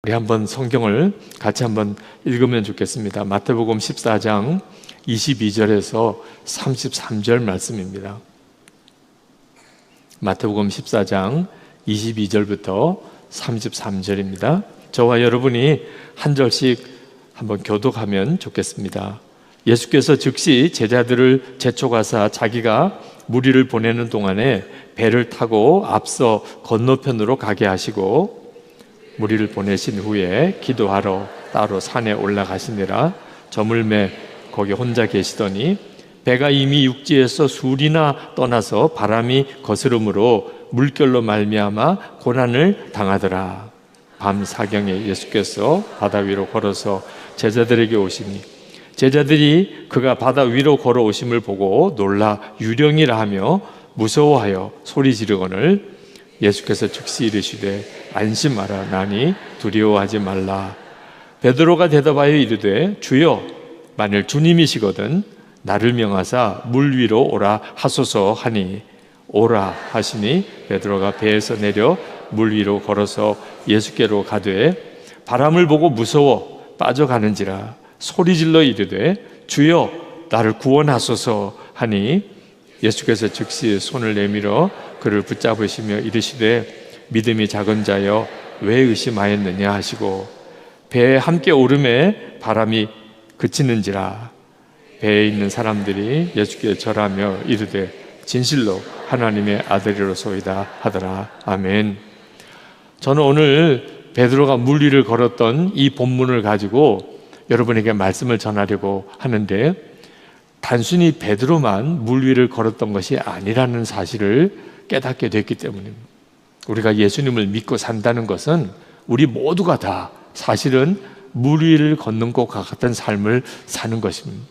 우리 한번 성경을 같이 한번 읽으면 좋겠습니다. 마태복음 14장 22절에서 33절 말씀입니다. 마태복음 14장 22절부터 33절입니다. 저와 여러분이 한 절씩 한번 교독하면 좋겠습니다. 예수께서 즉시 제자들을 재촉하사 자기가 무리를 보내는 동안에 배를 타고 앞서 건너편으로 가게 하시고 무리를 보내신 후에 기도하러 따로 산에 올라가시니라. 저물매 거기 혼자 계시더니 배가 이미 육지에서 술이나 떠나서 바람이 거스름으로 물결로 말미암아 고난을 당하더라. 밤 사경에 예수께서 바다 위로 걸어서 제자들에게 오시니 제자들이 그가 바다 위로 걸어오심을 보고 놀라 유령이라 하며 무서워하여 소리 지르거늘 예수께서 즉시 이르시되 안심하라. 나니 두려워하지 말라. 베드로가 대답하여 이르되 주여 만일 주님이시거든 나를 명하사 물 위로 오라 하소서 하니 오라 하시니 베드로가 배에서 내려 물 위로 걸어서 예수께로 가되 바람을 보고 무서워 빠져가는지라 소리질러 이르되 주여 나를 구원하소서 하니 예수께서 즉시 손을 내밀어 그를 붙잡으시며 이르시되 믿음이 작은 자여 왜 의심하였느냐 하시고 배에 함께 오름에 바람이 그치는지라. 배에 있는 사람들이 예수께 절하며 이르되 진실로 하나님의 아들이로소이다 하더라. 아멘. 저는 오늘 베드로가 물 위를 걸었던 이 본문을 가지고 여러분에게 말씀을 전하려고 하는데, 단순히 베드로만 물 위를 걸었던 것이 아니라는 사실을 깨닫게 됐기 때문입니다. 우리가 예수님을 믿고 산다는 것은 우리 모두가 다 사실은 물 위를 걷는 것과 같은 삶을 사는 것입니다.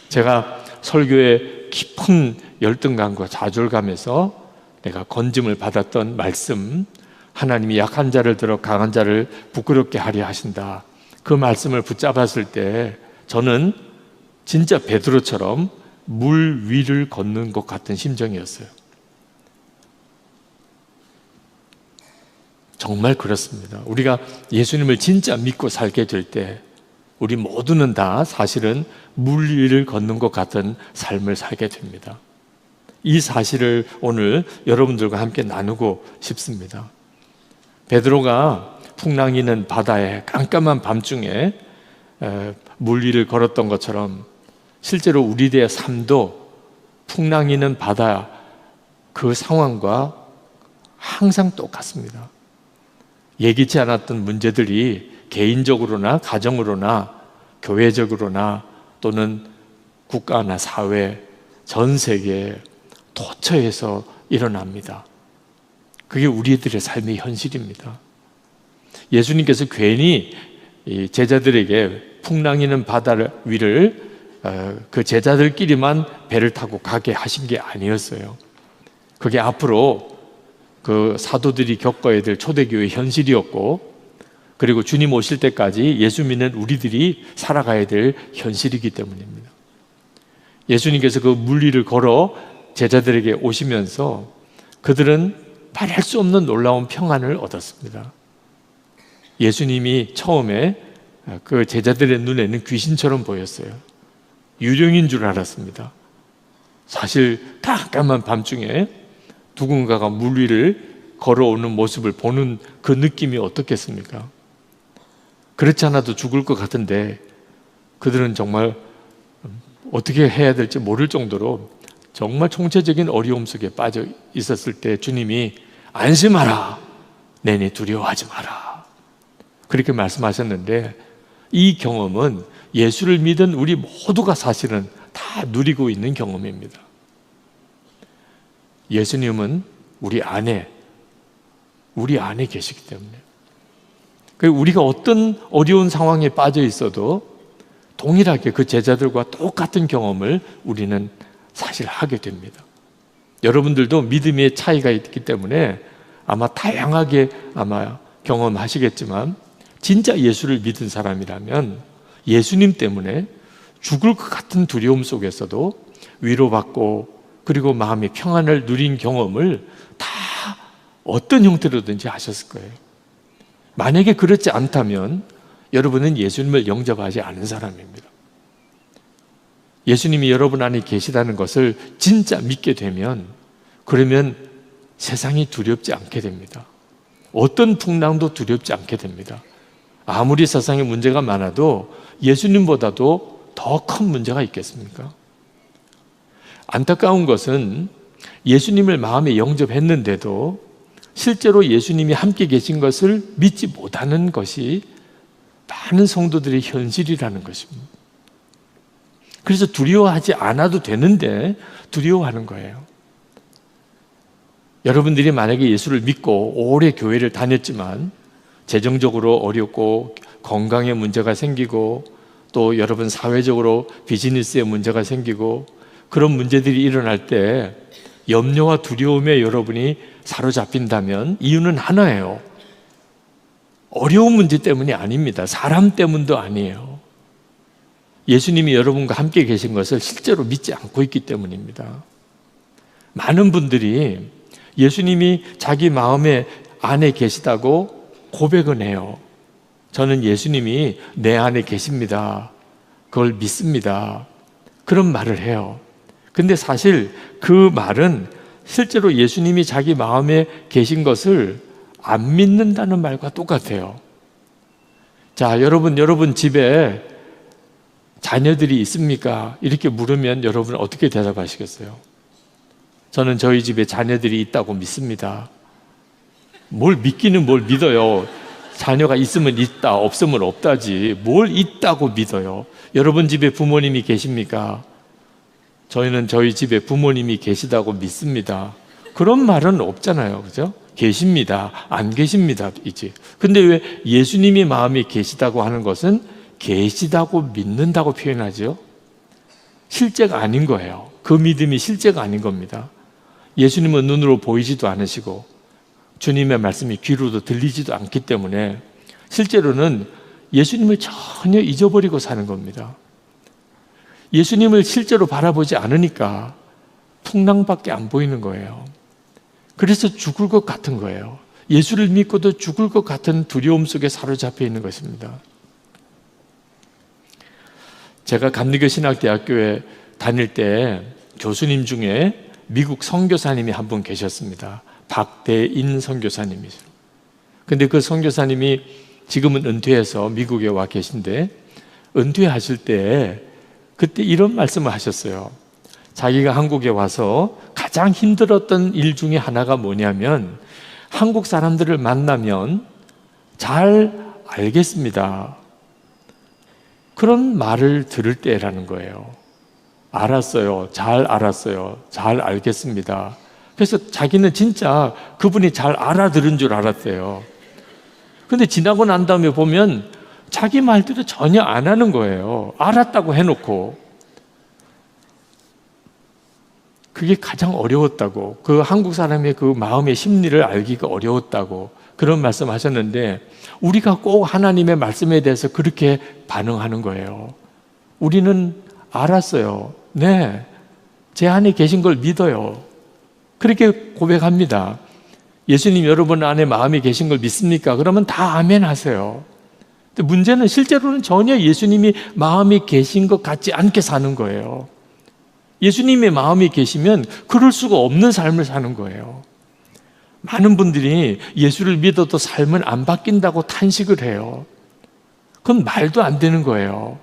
제가 설교에 깊은 열등감과 좌절감에서 내가 건짐을 받았던 말씀, 하나님이 약한 자를 들어 강한 자를 부끄럽게 하려 하신다, 그 말씀을 붙잡았을 때 저는 진짜 베드로처럼 물 위를 걷는 것 같은 심정이었어요. 정말 그렇습니다. 우리가 예수님을 진짜 믿고 살게 될 때 우리 모두는 다 사실은 물 위를 걷는 것 같은 삶을 살게 됩니다. 이 사실을 오늘 여러분들과 함께 나누고 싶습니다. 베드로가 풍랑이는 바다에 깜깜한 밤중에 물 위를 걸었던 것처럼 실제로 우리들의 삶도 풍랑이는 바다 그 상황과 항상 똑같습니다. 예기치 않았던 문제들이 개인적으로나 가정으로나 교회적으로나 또는 국가나 사회, 전 세계에 도처에서 일어납니다. 그게 우리들의 삶의 현실입니다. 예수님께서 괜히 제자들에게 풍랑이는 바다 위를 그 제자들끼리만 배를 타고 가게 하신 게 아니었어요. 그게 앞으로 그 사도들이 겪어야 될 초대교회의 현실이었고, 그리고 주님 오실 때까지 예수 믿는 우리들이 살아가야 될 현실이기 때문입니다. 예수님께서 그 물 위를 걸어 제자들에게 오시면서 그들은 말할 수 없는 놀라운 평안을 얻었습니다. 예수님이 처음에 그 제자들의 눈에는 귀신처럼 보였어요. 유령인 줄 알았습니다. 사실 깜깜한 밤중에 누군가가 물 위를 걸어오는 모습을 보는 그 느낌이 어떻겠습니까? 그렇지 않아도 죽을 것 같은데 그들은 정말 어떻게 해야 될지 모를 정도로 정말 총체적인 어려움 속에 빠져 있었을 때 주님이 안심하라, 내니 두려워하지 마라, 그렇게 말씀하셨는데, 이 경험은 예수를 믿은 우리 모두가 사실은 다 누리고 있는 경험입니다. 예수님은 우리 안에 계시기 때문에 우리가 어떤 어려운 상황에 빠져 있어도 동일하게 그 제자들과 똑같은 경험을 우리는 사실 하게 됩니다. 여러분들도 믿음의 차이가 있기 때문에 아마 다양하게 경험하시겠지만, 진짜 예수를 믿은 사람이라면 예수님 때문에 죽을 것 같은 두려움 속에서도 위로받고 그리고 마음의 평안을 누린 경험을 다 어떤 형태로든지 하셨을 거예요. 만약에 그렇지 않다면 여러분은 예수님을 영접하지 않은 사람입니다. 예수님이 여러분 안에 계시다는 것을 진짜 믿게 되면 그러면 세상이 두렵지 않게 됩니다. 어떤 풍랑도 두렵지 않게 됩니다. 아무리 세상에 문제가 많아도 예수님보다도 더 큰 문제가 있겠습니까? 안타까운 것은 예수님을 마음에 영접했는데도 실제로 예수님이 함께 계신 것을 믿지 못하는 것이 많은 성도들의 현실이라는 것입니다. 그래서 두려워하지 않아도 되는데 두려워하는 거예요. 여러분들이 만약에 예수를 믿고 오래 교회를 다녔지만 재정적으로 어렵고 건강에 문제가 생기고 또 여러분 사회적으로 비즈니스에 문제가 생기고 그런 문제들이 일어날 때 염려와 두려움에 여러분이 사로잡힌다면 이유는 하나예요. 어려운 문제 때문이 아닙니다. 사람 때문도 아니에요. 예수님이 여러분과 함께 계신 것을 실제로 믿지 않고 있기 때문입니다. 많은 분들이 예수님이 자기 마음에 안에 계시다고 고백은 해요. 저는 예수님이 내 안에 계십니다. 그걸 믿습니다. 그런 말을 해요. 근데 사실 그 말은 실제로 예수님이 자기 마음에 계신 것을 안 믿는다는 말과 똑같아요. 자, 여러분 집에 자녀들이 있습니까? 이렇게 물으면 여러분은 어떻게 대답하시겠어요? 저는 저희 집에 자녀들이 있다고 믿습니다. 뭘 믿기는 뭘 믿어요. 자녀가 있으면 있다, 없으면 없다지. 뭘 있다고 믿어요. 여러분 집에 부모님이 계십니까? 저희는 저희 집에 부모님이 계시다고 믿습니다. 그런 말은 없잖아요. 그죠? 계십니다. 안 계십니다. 이지. 근데 왜 예수님이 마음에 계시다고 하는 것은 계시다고 믿는다고 표현하죠? 실제가 아닌 거예요. 그 믿음이 실제가 아닌 겁니다. 예수님은 눈으로 보이지도 않으시고 주님의 말씀이 귀로도 들리지도 않기 때문에 실제로는 예수님을 전혀 잊어버리고 사는 겁니다. 예수님을 실제로 바라보지 않으니까 풍랑밖에 안 보이는 거예요. 그래서 죽을 것 같은 거예요. 예수를 믿고도 죽을 것 같은 두려움 속에 사로잡혀 있는 것입니다. 제가 감리교 신학대학교에 다닐 때 교수님 중에 미국 선교사님이 한 분 계셨습니다. 박대인 선교사님이죠. 근데 그 선교사님이 지금은 은퇴해서 미국에 와 계신데 은퇴하실 때 그때 이런 말씀을 하셨어요. 자기가 한국에 와서 가장 힘들었던 일 중에 하나가 뭐냐면 한국 사람들을 만나면 잘 알겠습니다. 그런 말을 들을 때라는 거예요. 알았어요. 잘 알았어요. 잘 알겠습니다. 그래서 자기는 진짜 그분이 잘 알아들은 줄 알았대요. 근데 지나고 난 다음에 보면 자기 말대로 전혀 안 하는 거예요. 알았다고 해놓고. 그게 가장 어려웠다고. 그 한국 사람의 그 마음의 심리를 알기가 어려웠다고 그런 말씀 하셨는데 우리가 꼭 하나님의 말씀에 대해서 그렇게 반응하는 거예요. 우리는 알았어요. 네, 제 안에 계신 걸 믿어요. 그렇게 고백합니다. 예수님 여러분 안에 마음에 계신 걸 믿습니까? 그러면 다 아멘 하세요. 근데 문제는 실제로는 전혀 예수님이 마음에 계신 것 같지 않게 사는 거예요. 예수님의 마음에 계시면 그럴 수가 없는 삶을 사는 거예요. 많은 분들이 예수를 믿어도 삶은 안 바뀐다고 탄식을 해요. 그건 말도 안 되는 거예요.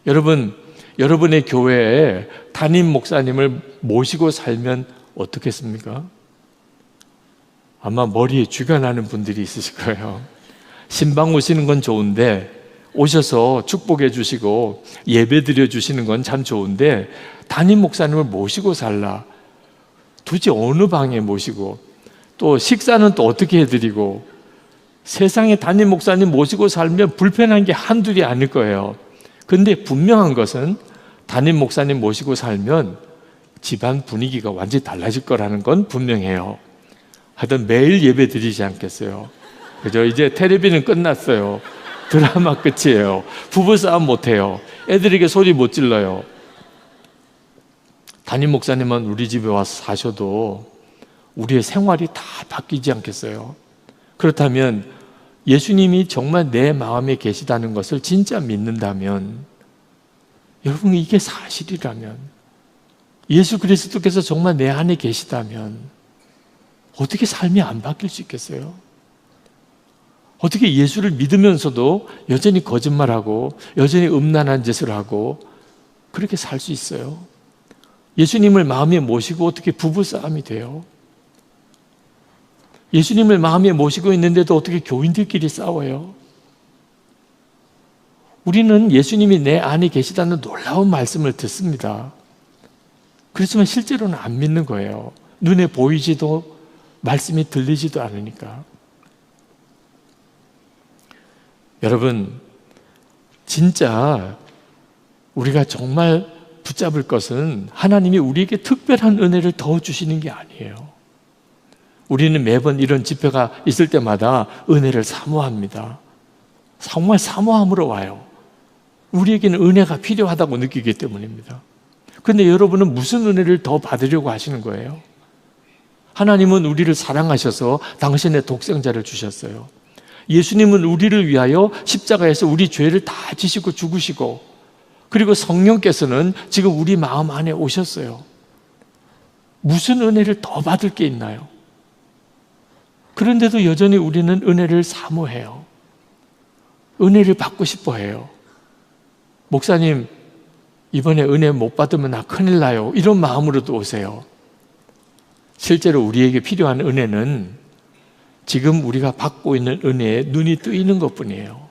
여러분, 여러분의 교회에 담임 목사님을 모시고 살면 어떻겠습니까? 아마 머리에 쥐가 나는 분들이 있으실 거예요. 신방 오시는 건 좋은데 오셔서 축복해 주시고 예배 드려 주시는 건 참 좋은데 담임 목사님을 모시고 살라. 도대체 어느 방에 모시고 또 식사는 또 어떻게 해드리고 세상에 담임 목사님 모시고 살면 불편한 게 한둘이 아닐 거예요. 근데 분명한 것은 담임 목사님 모시고 살면 집안 분위기가 완전히 달라질 거라는 건 분명해요. 하여튼 매일 예배 드리지 않겠어요. 그죠? 이제 텔레비는 끝났어요. 드라마 끝이에요. 부부싸움 못해요. 애들에게 소리 못 질러요. 담임 목사님은 우리 집에 와서 사셔도 우리의 생활이 다 바뀌지 않겠어요? 그렇다면 예수님이 정말 내 마음에 계시다는 것을 진짜 믿는다면, 여러분 이게 사실이라면, 예수 그리스도께서 정말 내 안에 계시다면 어떻게 삶이 안 바뀔 수 있겠어요? 어떻게 예수를 믿으면서도 여전히 거짓말하고 여전히 음란한 짓을 하고 그렇게 살 수 있어요? 예수님을 마음에 모시고 어떻게 부부싸움이 돼요? 예수님을 마음에 모시고 있는데도 어떻게 교인들끼리 싸워요? 우리는 예수님이 내 안에 계시다는 놀라운 말씀을 듣습니다. 그렇지만 실제로는 안 믿는 거예요. 눈에 보이지도 말씀이 들리지도 않으니까. 여러분, 진짜 우리가 정말 붙잡을 것은 하나님이 우리에게 특별한 은혜를 더 주시는 게 아니에요. 우리는 매번 이런 집회가 있을 때마다 은혜를 사모합니다. 정말 사모함으로 와요. 우리에게는 은혜가 필요하다고 느끼기 때문입니다. 그런데 여러분은 무슨 은혜를 더 받으려고 하시는 거예요? 하나님은 우리를 사랑하셔서 당신의 독생자를 주셨어요. 예수님은 우리를 위하여 십자가에서 우리 죄를 다 지시고 죽으시고, 그리고 성령께서는 지금 우리 마음 안에 오셨어요. 무슨 은혜를 더 받을 게 있나요? 그런데도 여전히 우리는 은혜를 사모해요. 은혜를 받고 싶어 해요. 목사님, 이번에 은혜 못 받으면 나 큰일 나요. 이런 마음으로도 오세요. 실제로 우리에게 필요한 은혜는 지금 우리가 받고 있는 은혜에 눈이 뜨이는 것뿐이에요.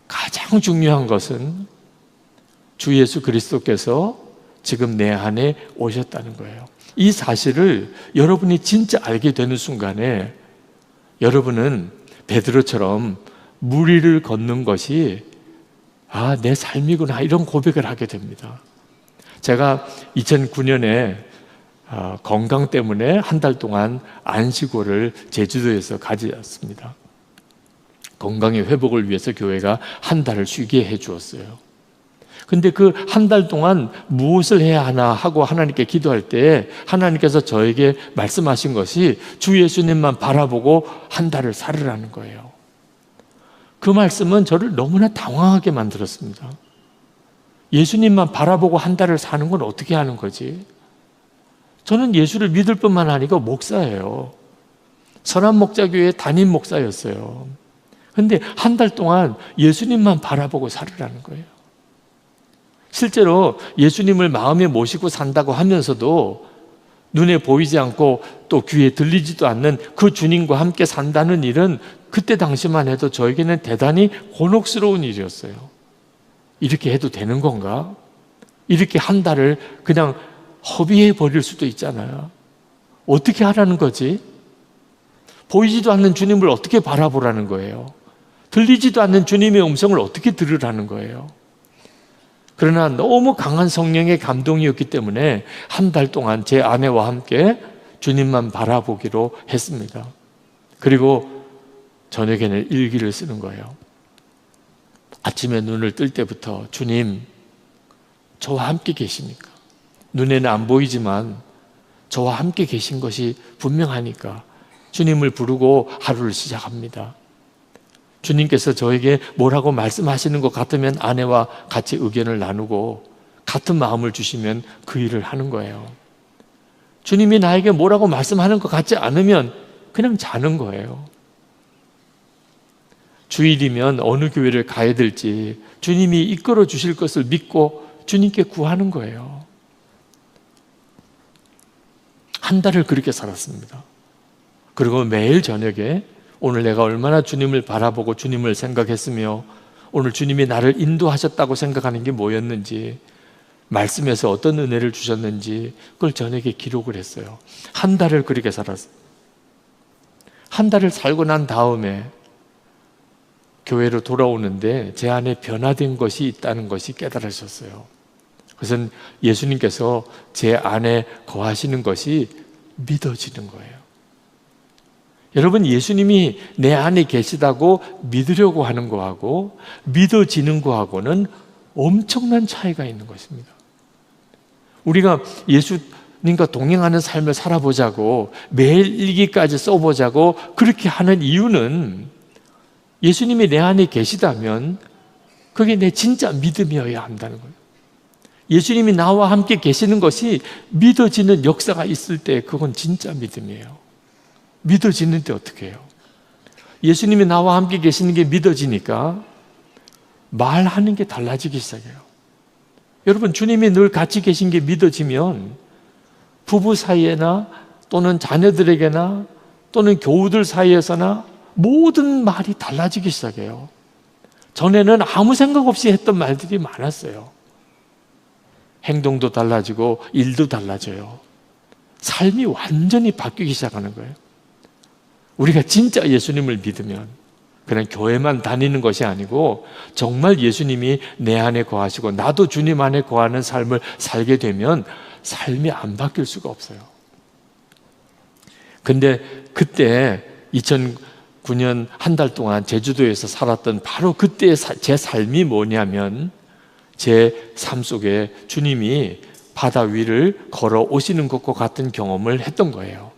가장 중요한 것은 주 예수 그리스도께서 지금 내 안에 오셨다는 거예요. 이 사실을 여러분이 진짜 알게 되는 순간에 여러분은 베드로처럼 물 위를 걷는 것이 내 삶이구나, 이런 고백을 하게 됩니다. 제가 2009년에 건강 때문에 한 달 동안 안식월을 제주도에서 가졌습니다. 건강의 회복을 위해서 교회가 한 달을 쉬게 해 주었어요. 근데 그 한 달 동안 무엇을 해야 하나 하고 하나님께 기도할 때 하나님께서 저에게 말씀하신 것이 주 예수님만 바라보고 한 달을 살으라는 거예요. 그 말씀은 저를 너무나 당황하게 만들었습니다. 예수님만 바라보고 한 달을 사는 건 어떻게 하는 거지? 저는 예수를 믿을 뿐만 아니고 목사예요. 선한목자교회 담임 목사였어요. 그런데 한 달 동안 예수님만 바라보고 살으라는 거예요. 실제로 예수님을 마음에 모시고 산다고 하면서도 눈에 보이지 않고 또 귀에 들리지도 않는 그 주님과 함께 산다는 일은 그때 당시만 해도 저에게는 대단히 곤혹스러운 일이었어요. 이렇게 해도 되는 건가? 이렇게 한 달을 그냥 허비해 버릴 수도 있잖아요. 어떻게 하라는 거지? 보이지도 않는 주님을 어떻게 바라보라는 거예요? 들리지도 않는 주님의 음성을 어떻게 들으라는 거예요? 그러나 너무 강한 성령의 감동이었기 때문에 한 달 동안 제 아내와 함께 주님만 바라보기로 했습니다. 그리고 저녁에는 일기를 쓰는 거예요. 아침에 눈을 뜰 때부터 주님, 저와 함께 계십니까? 눈에는 안 보이지만 저와 함께 계신 것이 분명하니까 주님을 부르고 하루를 시작합니다. 주님께서 저에게 뭐라고 말씀하시는 것 같으면 아내와 같이 의견을 나누고 같은 마음을 주시면 그 일을 하는 거예요. 주님이 나에게 뭐라고 말씀하는 것 같지 않으면 그냥 자는 거예요. 주일이면 어느 교회를 가야 될지 주님이 이끌어 주실 것을 믿고 주님께 구하는 거예요. 한 달을 그렇게 살았습니다. 그리고 매일 저녁에 오늘 내가 얼마나 주님을 바라보고 주님을 생각했으며 오늘 주님이 나를 인도하셨다고 생각하는 게 뭐였는지, 말씀에서 어떤 은혜를 주셨는지 그걸 저녁에 기록을 했어요. 한 달을 그렇게 살았어요. 한 달을 살고 난 다음에 교회로 돌아오는데 제 안에 변화된 것이 있다는 것이 깨달아졌어요. 그것은 예수님께서 제 안에 거하시는 것이 믿어지는 거예요. 여러분, 예수님이 내 안에 계시다고 믿으려고 하는 거하고 믿어지는 거하고는 엄청난 차이가 있는 것입니다. 우리가 예수 예수님과 동행하는 삶을 살아보자고, 매일 일기까지 써보자고 그렇게 하는 이유는 예수님이 내 안에 계시다면 그게 내 진짜 믿음이어야 한다는 거예요. 예수님이 나와 함께 계시는 것이 믿어지는 역사가 있을 때 그건 진짜 믿음이에요. 믿어지는데 어떻게 해요? 예수님이 나와 함께 계시는 게 믿어지니까 말하는 게 달라지기 시작해요. 여러분, 주님이 늘 같이 계신 게 믿어지면 부부 사이에나 또는 자녀들에게나 또는 교우들 사이에서나 모든 말이 달라지기 시작해요. 전에는 아무 생각 없이 했던 말들이 많았어요. 행동도 달라지고 일도 달라져요. 삶이 완전히 바뀌기 시작하는 거예요. 우리가 진짜 예수님을 믿으면 그냥 교회만 다니는 것이 아니고 정말 예수님이 내 안에 거하시고 나도 주님 안에 거하는 삶을 살게 되면 삶이 안 바뀔 수가 없어요. 근데 그때 2009년 한 달 동안 제주도에서 살았던 바로 그때의 제 삶이 뭐냐면 제 삶 속에 주님이 바다 위를 걸어 오시는 것과 같은 경험을 했던 거예요.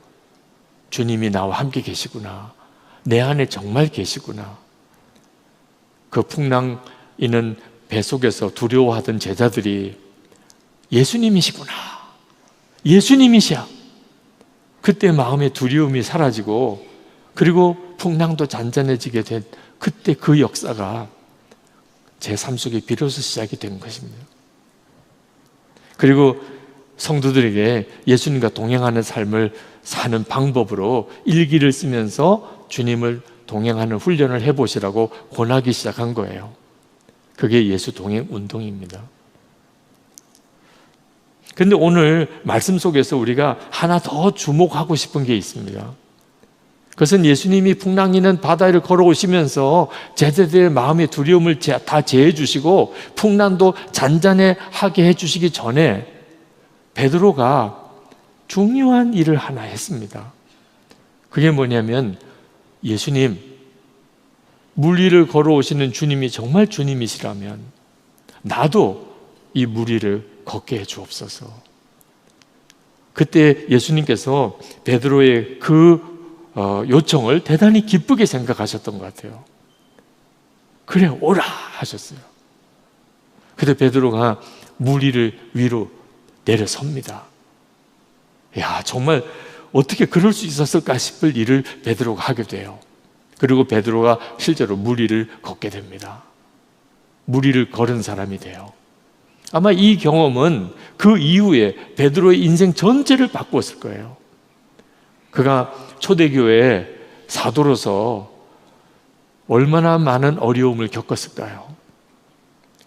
주님이 나와 함께 계시구나. 내 안에 정말 계시구나. 그 풍랑이는 배 속에서 두려워하던 제자들이 예수님이시구나. 예수님이시야. 그때 마음의 두려움이 사라지고 그리고 풍랑도 잔잔해지게 된 그때 그 역사가 제 삶 속에 비로소 시작이 된 것입니다. 그리고 성도들에게 예수님과 동행하는 삶을 사는 방법으로 일기를 쓰면서 주님을 동행하는 훈련을 해보시라고 권하기 시작한 거예요. 그게 예수 동행 운동입니다. 그런데 오늘 말씀 속에서 우리가 하나 더 주목하고 싶은 게 있습니다. 그것은 예수님이 풍랑이는 바다를 걸어오시면서 제자들의 마음의 두려움을 다 제해 주시고 풍랑도 잔잔하게 해주시기 전에 베드로가 중요한 일을 하나 했습니다. 그게 뭐냐면 예수님, 물 위를 걸어오시는 주님이 정말 주님이시라면 나도 이 물 위를 걷게 해 주옵소서. 그때 예수님께서 베드로의 그 요청을 대단히 기쁘게 생각하셨던 것 같아요. 그래, 오라 하셨어요. 그때 베드로가 물 위로 내려섭니다. 야, 정말 어떻게 그럴 수 있었을까 싶을 일을 베드로가 하게 돼요. 그리고 베드로가 실제로 물 위를 걷게 됩니다. 물 위를 걸은 사람이 돼요. 아마 이 경험은 그 이후에 베드로의 인생 전체를 바꾸었을 거예요. 그가 초대교회의 사도로서 얼마나 많은 어려움을 겪었을까요?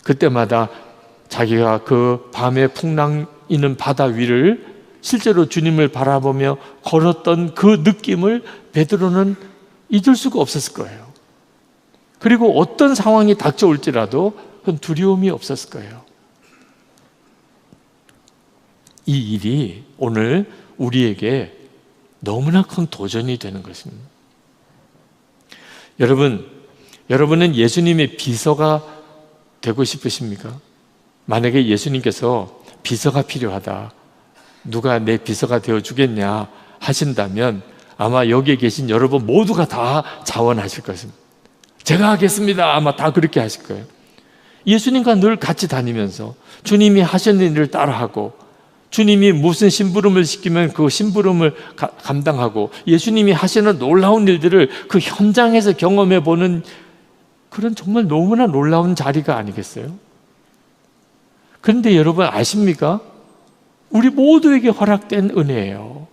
그때마다 자기가 그 밤에 풍랑이는 바다 위를 실제로 주님을 바라보며 걸었던 그 느낌을 베드로는 잊을 수가 없었을 거예요. 그리고 어떤 상황이 닥쳐올지라도 그건 두려움이 없었을 거예요. 이 일이 오늘 우리에게 너무나 큰 도전이 되는 것입니다. 여러분은 예수님의 비서가 되고 싶으십니까? 만약에 예수님께서 비서가 필요하다, 누가 내 비서가 되어주겠냐 하신다면 아마 여기에 계신 여러분 모두가 다 자원하실 것입니다. 제가 하겠습니다. 아마 다 그렇게 하실 거예요. 예수님과 늘 같이 다니면서 주님이 하시는 일을 따라하고 주님이 무슨 심부름을 시키면 그 심부름을 감당하고 예수님이 하시는 놀라운 일들을 그 현장에서 경험해 보는 그런 정말 너무나 놀라운 자리가 아니겠어요? 그런데 여러분 아십니까? 우리 모두에게 허락된 은혜예요.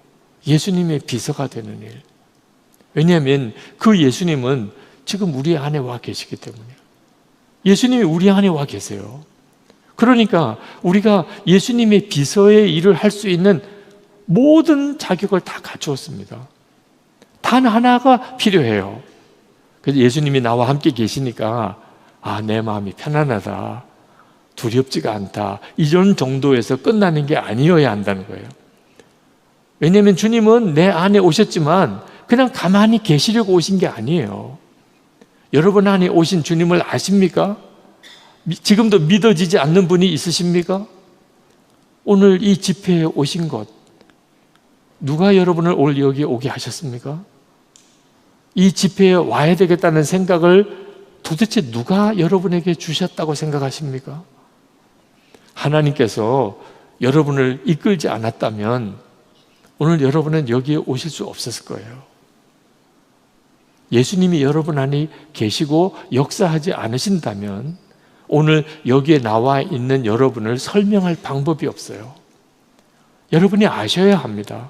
예수님의 비서가 되는 일. 왜냐하면 그 예수님은 지금 우리 안에 와 계시기 때문이에요. 예수님이 우리 안에 와 계세요. 그러니까 우리가 예수님의 비서의 일을 할 수 있는 모든 자격을 다 갖추었습니다. 단 하나가 필요해요. 그래서 예수님이 나와 함께 계시니까 내 마음이 편안하다, 두렵지가 않다, 이런 정도에서 끝나는 게 아니어야 한다는 거예요. 왜냐하면 주님은 내 안에 오셨지만 그냥 가만히 계시려고 오신 게 아니에요. 여러분 안에 오신 주님을 아십니까? 지금도 믿어지지 않는 분이 있으십니까? 오늘 이 집회에 오신 것, 누가 여러분을 오늘 여기 오게 하셨습니까? 이 집회에 와야 되겠다는 생각을 도대체 누가 여러분에게 주셨다고 생각하십니까? 하나님께서 여러분을 이끌지 않았다면 오늘 여러분은 여기에 오실 수 없었을 거예요. 예수님이 여러분 안에 계시고 역사하지 않으신다면 오늘 여기에 나와 있는 여러분을 설명할 방법이 없어요. 여러분이 아셔야 합니다.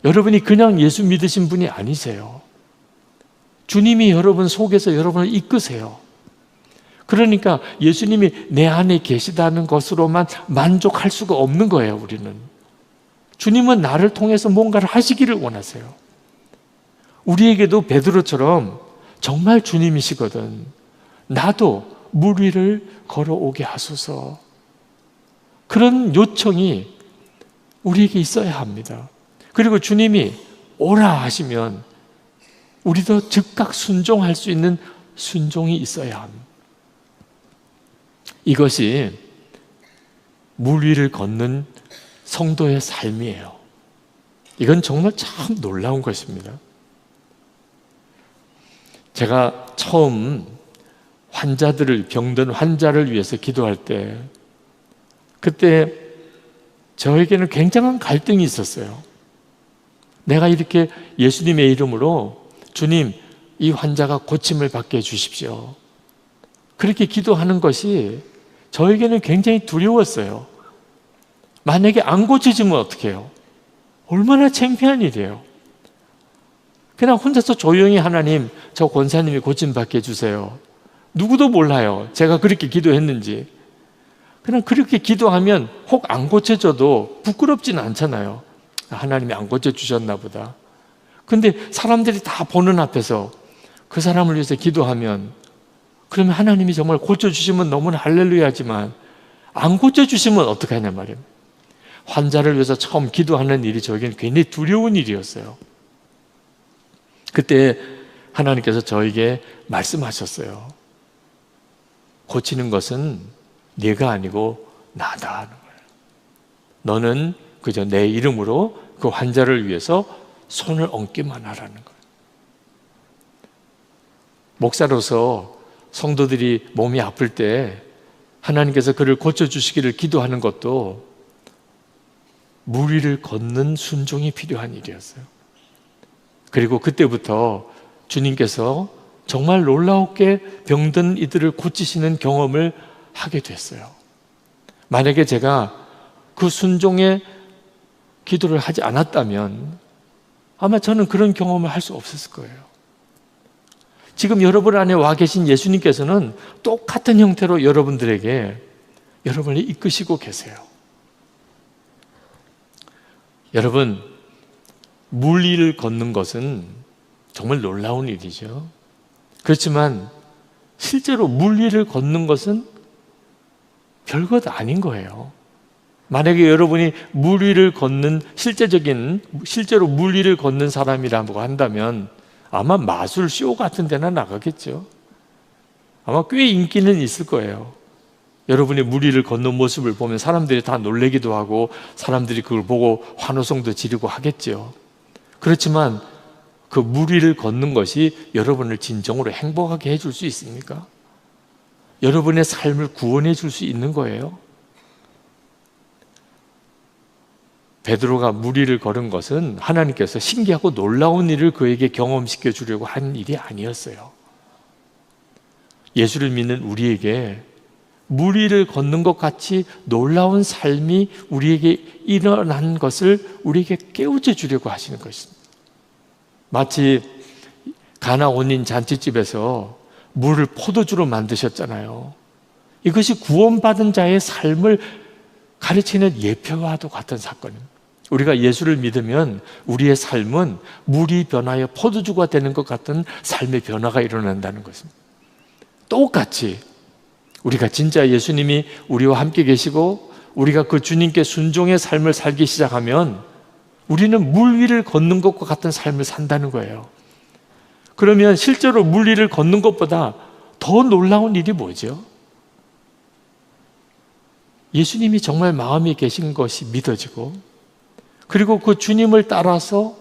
여러분이 그냥 예수 믿으신 분이 아니세요. 주님이 여러분 속에서 여러분을 이끄세요. 그러니까 예수님이 내 안에 계시다는 것으로만 만족할 수가 없는 거예요, 우리는. 주님은 나를 통해서 뭔가를 하시기를 원하세요. 우리에게도 베드로처럼 정말 주님이시거든. 나도 물 위를 걸어오게 하소서. 그런 요청이 우리에게 있어야 합니다. 그리고 주님이 오라 하시면 우리도 즉각 순종할 수 있는 순종이 있어야 합니다. 이것이 물 위를 걷는 성도의 삶이에요. 이건 정말 참 놀라운 것입니다. 제가 처음 병든 환자를 위해서 기도할 때 그때 저에게는 굉장한 갈등이 있었어요. 내가 이렇게 예수님의 이름으로 주님, 이 환자가 고침을 받게 해주십시오. 그렇게 기도하는 것이 저에게는 굉장히 두려웠어요. 만약에 안 고쳐지면 어떡해요? 얼마나 창피한 일이에요. 그냥 혼자서 조용히 하나님, 저 권사님이 고침받게 해주세요. 누구도 몰라요. 제가 그렇게 기도했는지. 그냥 그렇게 기도하면 혹 안 고쳐져도 부끄럽지는 않잖아요. 하나님이 안 고쳐주셨나 보다. 근데 사람들이 다 보는 앞에서 그 사람을 위해서 기도하면 그러면 하나님이 정말 고쳐주시면 너무나 할렐루야지만 안 고쳐주시면 어떡하냐 말이에요. 환자를 위해서 처음 기도하는 일이 저에게는 굉장히 두려운 일이었어요. 그때 하나님께서 저에게 말씀하셨어요. 고치는 것은 네가 아니고 나다 하는 거예요. 너는 그저 내 이름으로 그 환자를 위해서 손을 얹기만 하라는 거예요. 목사로서 성도들이 몸이 아플 때 하나님께서 그를 고쳐주시기를 기도하는 것도 물 위를 걷는 순종이 필요한 일이었어요. 그리고 그때부터 주님께서 정말 놀라웠게 병든 이들을 고치시는 경험을 하게 됐어요. 만약에 제가 그 순종의 기도를 하지 않았다면 아마 저는 그런 경험을 할 수 없었을 거예요. 지금 여러분 안에 와 계신 예수님께서는 똑같은 형태로 여러분들에게 여러분을 이끄시고 계세요. 여러분, 물 위를 걷는 것은 정말 놀라운 일이죠. 그렇지만 실제로 물 위를 걷는 것은 별것 아닌 거예요. 만약에 여러분이 물 위를 걷는 실제로 물 위를 걷는 사람이라고 한다면 아마 마술 쇼 같은 데나 나가겠죠. 아마 꽤 인기는 있을 거예요. 여러분이 물 위를 걷는 모습을 보면 사람들이 다 놀래기도 하고 사람들이 그걸 보고 환호성도 지르고 하겠죠. 그렇지만 그 물 위를 걷는 것이 여러분을 진정으로 행복하게 해줄 수 있습니까? 여러분의 삶을 구원해 줄 수 있는 거예요. 베드로가 물 위를 걸은 것은 하나님께서 신기하고 놀라운 일을 그에게 경험시켜 주려고 한 일이 아니었어요. 예수를 믿는 우리에게 물 위를 걷는 것 같이 놀라운 삶이 우리에게 일어난 것을 우리에게 깨우쳐 주려고 하시는 것입니다. 마치 가나 온인 잔치집에서 물을 포도주로 만드셨잖아요. 이것이 구원받은 자의 삶을 가르치는 예표와도 같은 사건입니다. 우리가 예수를 믿으면 우리의 삶은 물이 변하여 포도주가 되는 것 같은 삶의 변화가 일어난다는 것입니다. 똑같이 우리가 진짜 예수님이 우리와 함께 계시고 우리가 그 주님께 순종의 삶을 살기 시작하면 우리는 물 위를 걷는 것과 같은 삶을 산다는 거예요. 그러면 실제로 물 위를 걷는 것보다 더 놀라운 일이 뭐죠? 예수님이 정말 마음에 계신 것이 믿어지고 그리고 그 주님을 따라서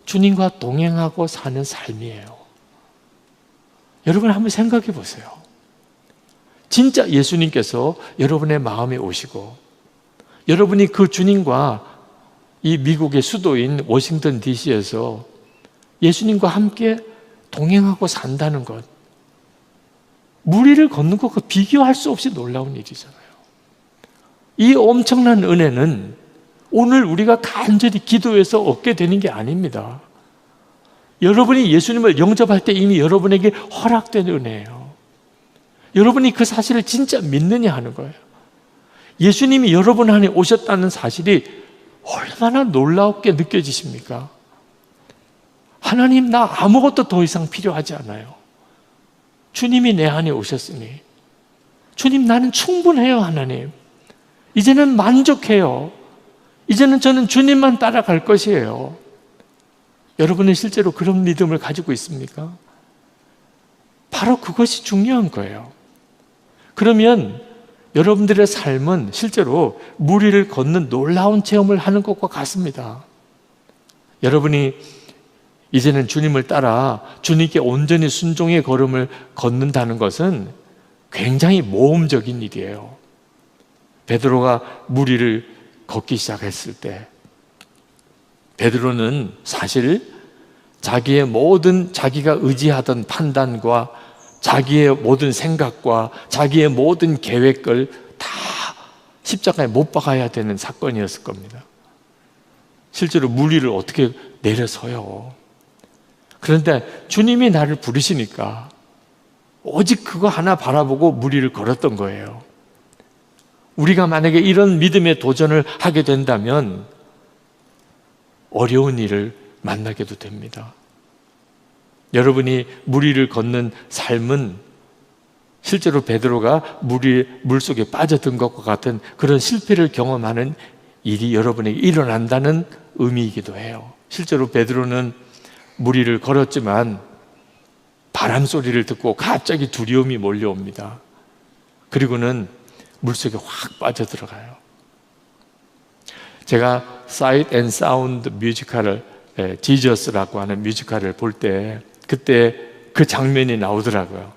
주님과 동행하고 사는 삶이에요. 여러분 한번 생각해 보세요. 진짜 예수님께서 여러분의 마음에 오시고 여러분이 그 주님과 이 미국의 수도인 워싱턴 DC에서 예수님과 함께 동행하고 산다는 것, 무리를 걷는 것과 비교할 수 없이 놀라운 일이잖아요. 이 엄청난 은혜는 오늘 우리가 간절히 기도해서 얻게 되는 게 아닙니다. 여러분이 예수님을 영접할 때 이미 여러분에게 허락된 은혜예요. 여러분이 그 사실을 진짜 믿느냐 하는 거예요. 예수님이 여러분 안에 오셨다는 사실이 얼마나 놀랍게 느껴지십니까? 하나님, 나 아무것도 더 이상 필요하지 않아요. 주님이 내 안에 오셨으니 주님, 나는 충분해요. 하나님, 이제는 만족해요. 이제는 저는 주님만 따라갈 것이에요. 여러분은 실제로 그런 믿음을 가지고 있습니까? 바로 그것이 중요한 거예요. 그러면 여러분들의 삶은 실제로 무리를 걷는 놀라운 체험을 하는 것과 같습니다. 여러분이 이제는 주님을 따라 주님께 온전히 순종의 걸음을 걷는다는 것은 굉장히 모험적인 일이에요. 베드로가 무리를 걷기 시작했을 때 베드로는 사실 자기의 모든 자기가 의지하던 판단과 자기의 모든 생각과 자기의 모든 계획을 다 십자가에 못 박아야 되는 사건이었을 겁니다. 실제로 무리를 어떻게 내려서요. 그런데 주님이 나를 부르시니까 오직 그거 하나 바라보고 무리를 걸었던 거예요. 우리가 만약에 이런 믿음의 도전을 하게 된다면 어려운 일을 만나게도 됩니다. 여러분이 무리를 걷는 삶은 실제로 베드로가 물속에 빠져든 것과 같은 그런 실패를 경험하는 일이 여러분에게 일어난다는 의미이기도 해요. 실제로 베드로는 무리를 걸었지만 바람 소리를 듣고 갑자기 두려움이 몰려옵니다. 그리고는 물속에 확 빠져들어가요. 제가 사이트 앤 사운드 뮤지컬을 지저스라고 하는 뮤지컬을 볼 때 그때 그 장면이 나오더라고요.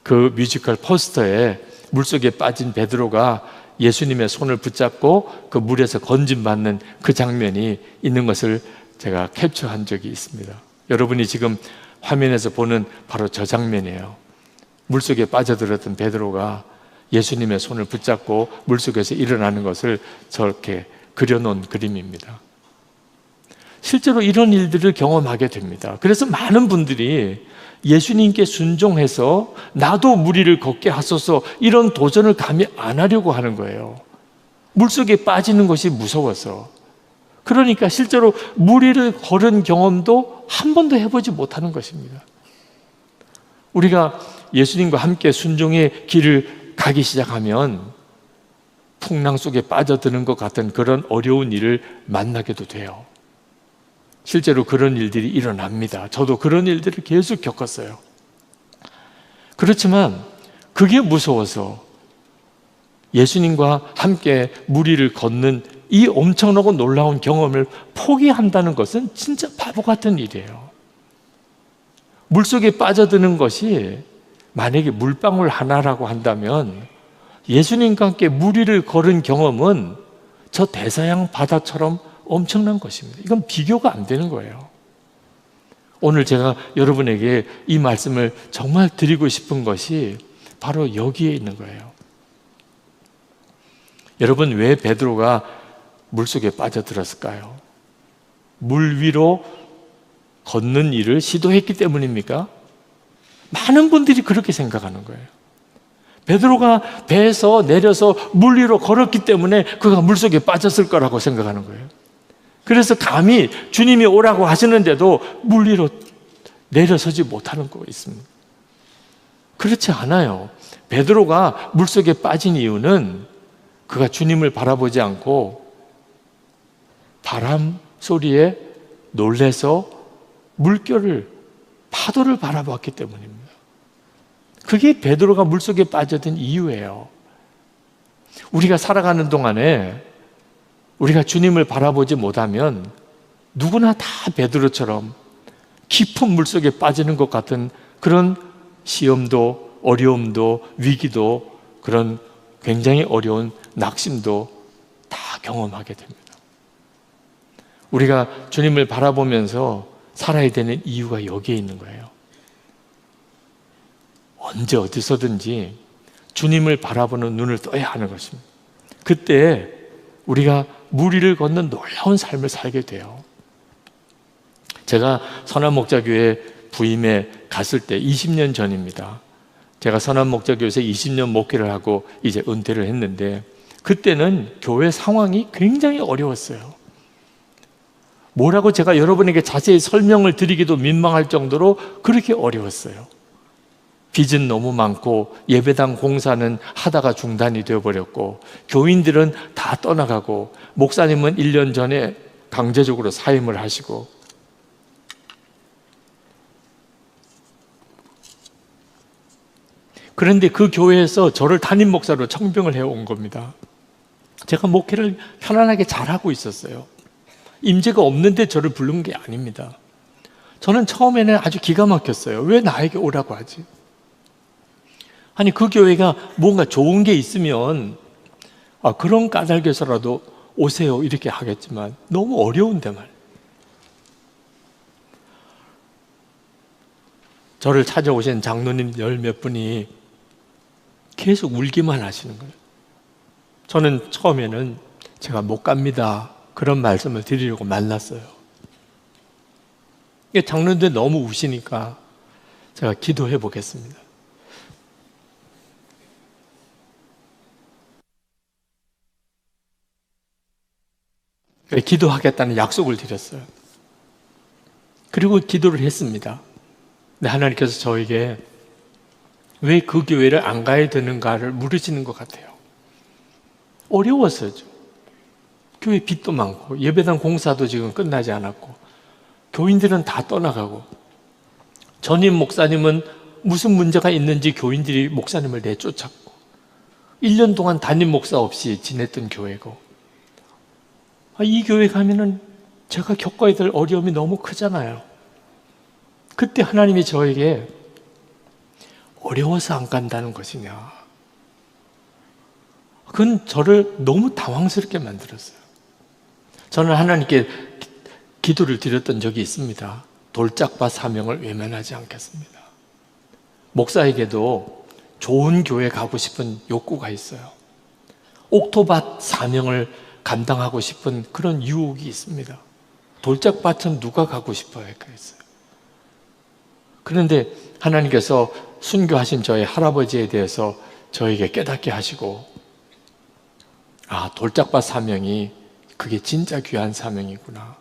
그 뮤지컬 포스터에 물속에 빠진 베드로가 예수님의 손을 붙잡고 그 물에서 건짐받는 그 장면이 있는 것을 제가 캡처한 적이 있습니다. 여러분이 지금 화면에서 보는 바로 저 장면이에요. 물속에 빠져들었던 베드로가 예수님의 손을 붙잡고 물속에서 일어나는 것을 저렇게 그려놓은 그림입니다. 실제로 이런 일들을 경험하게 됩니다. 그래서 많은 분들이 예수님께 순종해서 나도 무리를 걷게 하소서 이런 도전을 감히 안 하려고 하는 거예요. 물속에 빠지는 것이 무서워서. 그러니까 실제로 무리를 걸은 경험도 한 번도 해보지 못하는 것입니다. 우리가 예수님과 함께 순종의 길을 가기 시작하면 풍랑 속에 빠져드는 것 같은 그런 어려운 일을 만나게도 돼요. 실제로 그런 일들이 일어납니다. 저도 그런 일들을 계속 겪었어요. 그렇지만 그게 무서워서 예수님과 함께 무리를 걷는 이 엄청나고 놀라운 경험을 포기한다는 것은 진짜 바보 같은 일이에요. 물속에 빠져드는 것이 만약에 물방울 하나라고 한다면 예수님과 함께 무리를 걸은 경험은 저 대서양 바다처럼 엄청난 것입니다. 이건 비교가 안 되는 거예요. 오늘 제가 여러분에게 이 말씀을 정말 드리고 싶은 것이 바로 여기에 있는 거예요. 여러분, 왜 베드로가 물속에 빠져들었을까요? 물 위로 걷는 일을 시도했기 때문입니까? 많은 분들이 그렇게 생각하는 거예요. 베드로가 배에서 내려서 물 위로 걸었기 때문에 그가 물속에 빠졌을 거라고 생각하는 거예요. 그래서 감히 주님이 오라고 하시는데도 물 위로 내려서지 못하는 거 있습니다. 그렇지 않아요. 베드로가 물속에 빠진 이유는 그가 주님을 바라보지 않고 바람 소리에 놀래서 물결을, 파도를 바라봤기 때문입니다. 그게 베드로가 물속에 빠져든 이유예요. 우리가 살아가는 동안에 우리가 주님을 바라보지 못하면 누구나 다 베드로처럼 깊은 물속에 빠지는 것 같은 그런 시험도, 어려움도, 위기도, 그런 굉장히 어려운 낙심도 다 경험하게 됩니다. 우리가 주님을 바라보면서 살아야 되는 이유가 여기에 있는 거예요. 언제 어디서든지 주님을 바라보는 눈을 떠야 하는 것입니다. 그때 우리가 무리를 걷는 놀라운 삶을 살게 돼요. 제가 선한목자교회 부임에 갔을 때 20년 전입니다. 제가 선한목자교회에서 20년 목회를 하고 이제 은퇴를 했는데, 그때는 교회 상황이 굉장히 어려웠어요. 뭐라고 제가 여러분에게 자세히 설명을 드리기도 민망할 정도로 그렇게 어려웠어요. 빚은 너무 많고 예배당 공사는 하다가 중단이 되어버렸고 교인들은 다 떠나가고 목사님은 1년 전에 강제적으로 사임을 하시고, 그런데 그 교회에서 저를 담임 목사로 청병을 해온 겁니다. 제가 목회를 편안하게 잘하고 있었어요. 임재가 없는데 저를 부른 게 아닙니다. 저는 처음에는 아주 기가 막혔어요. 왜 나에게 오라고 하지? 아니, 그 교회가 뭔가 좋은 게 있으면 그런 까닭에서라도 오세요 이렇게 하겠지만 너무 어려운데 말. 저를 찾아오신 장로님 열 몇 분이 계속 울기만 하시는 거예요. 저는 처음에는 제가 못 갑니다 그런 말씀을 드리려고 만났어요. 장로님들 너무 우시니까 제가 기도해 보겠습니다. 기도하겠다는 약속을 드렸어요. 그리고 기도를 했습니다. 근데 하나님께서 저에게 왜 그 교회를 안 가야 되는가를 물으시는 것 같아요. 어려웠어요. 교회 빚도 많고 예배당 공사도 지금 끝나지 않았고 교인들은 다 떠나가고, 전임 목사님은 무슨 문제가 있는지 교인들이 목사님을 내쫓았고 1년 동안 담임 목사 없이 지냈던 교회고, 이 교회 가면은 제가 겪어야 될 어려움이 너무 크잖아요. 그때 하나님이 저에게 어려워서 안 간다는 것이냐, 그건 저를 너무 당황스럽게 만들었어요. 저는 하나님께 기도를 드렸던 적이 있습니다. 돌짝밭 사명을 외면하지 않겠습니다. 목사에게도 좋은 교회 가고 싶은 욕구가 있어요. 옥토밭 사명을 감당하고 싶은 그런 유혹이 있습니다. 돌짝밭은 누가 가고 싶어요? 그랬어요. 그런데 하나님께서 순교하신 저의 할아버지에 대해서 저에게 깨닫게 하시고, 돌짝밭 사명이 그게 진짜 귀한 사명이구나.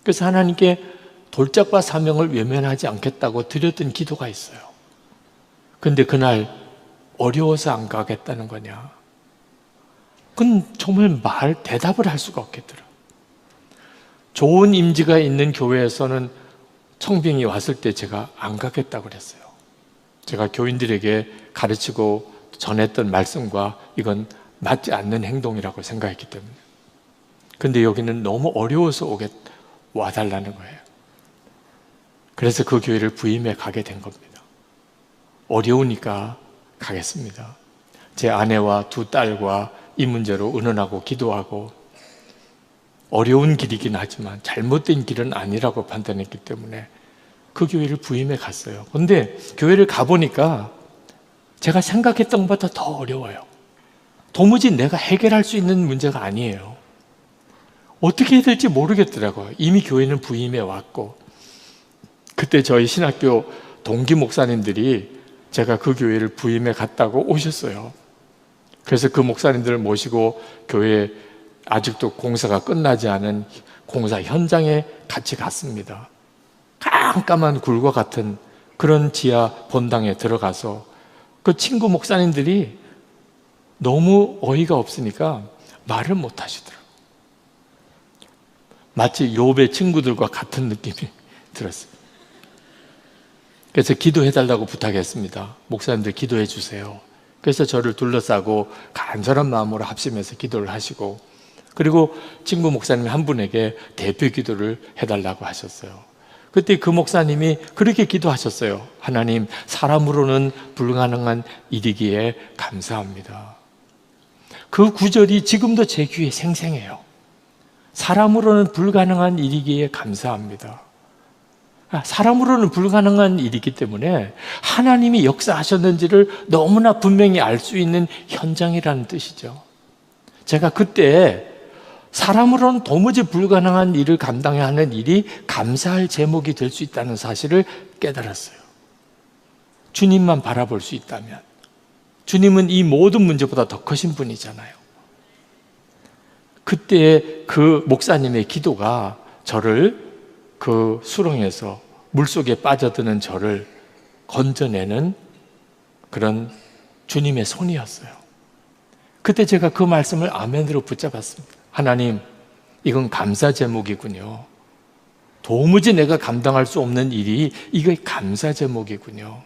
그래서 하나님께 돌짝밭 사명을 외면하지 않겠다고 드렸던 기도가 있어요. 그런데 그날 어려워서 안 가겠다는 거냐? 그건 정말 대답을 할 수가 없겠더라. 좋은 임지가 있는 교회에서는 청빙이 왔을 때 제가 안 가겠다고 그랬어요. 제가 교인들에게 가르치고 전했던 말씀과 이건 맞지 않는 행동이라고 생각했기 때문에. 근데 여기는 너무 어려워서 와달라는 거예요. 그래서 그 교회를 부임해 가게 된 겁니다. 어려우니까 가겠습니다. 제 아내와 두 딸과 이 문제로 의논하고 기도하고, 어려운 길이긴 하지만 잘못된 길은 아니라고 판단했기 때문에 그 교회를 부임해 갔어요. 그런데 교회를 가보니까 제가 생각했던 것보다 더 어려워요. 도무지 내가 해결할 수 있는 문제가 아니에요. 어떻게 해야 될지 모르겠더라고요. 이미 교회는 부임해 왔고, 그때 저희 신학교 동기 목사님들이 제가 그 교회를 부임해 갔다고 오셨어요. 그래서 그 목사님들을 모시고 교회 아직도 공사가 끝나지 않은 공사 현장에 같이 갔습니다. 깜깜한 굴과 같은 그런 지하 본당에 들어가서 그 친구 목사님들이 너무 어이가 없으니까 말을 못 하시더라고요. 마치 욥의 친구들과 같은 느낌이 들었어요. 그래서 기도해달라고 부탁했습니다. 목사님들 기도해 주세요. 그래서 저를 둘러싸고 간절한 마음으로 합심해서 기도를 하시고, 그리고 친구 목사님 한 분에게 대표 기도를 해달라고 하셨어요. 그때 그 목사님이 그렇게 기도하셨어요. 하나님, 사람으로는 불가능한 일이기에 감사합니다. 그 구절이 지금도 제 귀에 생생해요. 사람으로는 불가능한 일이기에 감사합니다. 사람으로는 불가능한 일이기 때문에 하나님이 역사하셨는지를 너무나 분명히 알 수 있는 현장이라는 뜻이죠. 제가 그때 사람으로는 도무지 불가능한 일을 감당해야 하는 일이 감사할 제목이 될 수 있다는 사실을 깨달았어요. 주님만 바라볼 수 있다면. 주님은 이 모든 문제보다 더 크신 분이잖아요. 그때 그 목사님의 기도가 저를 그 수렁에서 물속에 빠져드는 저를 건져내는 그런 주님의 손이었어요. 그때 제가 그 말씀을 아멘으로 붙잡았습니다. 하나님, 이건 감사 제목이군요. 도무지 내가 감당할 수 없는 일이 이게 감사 제목이군요.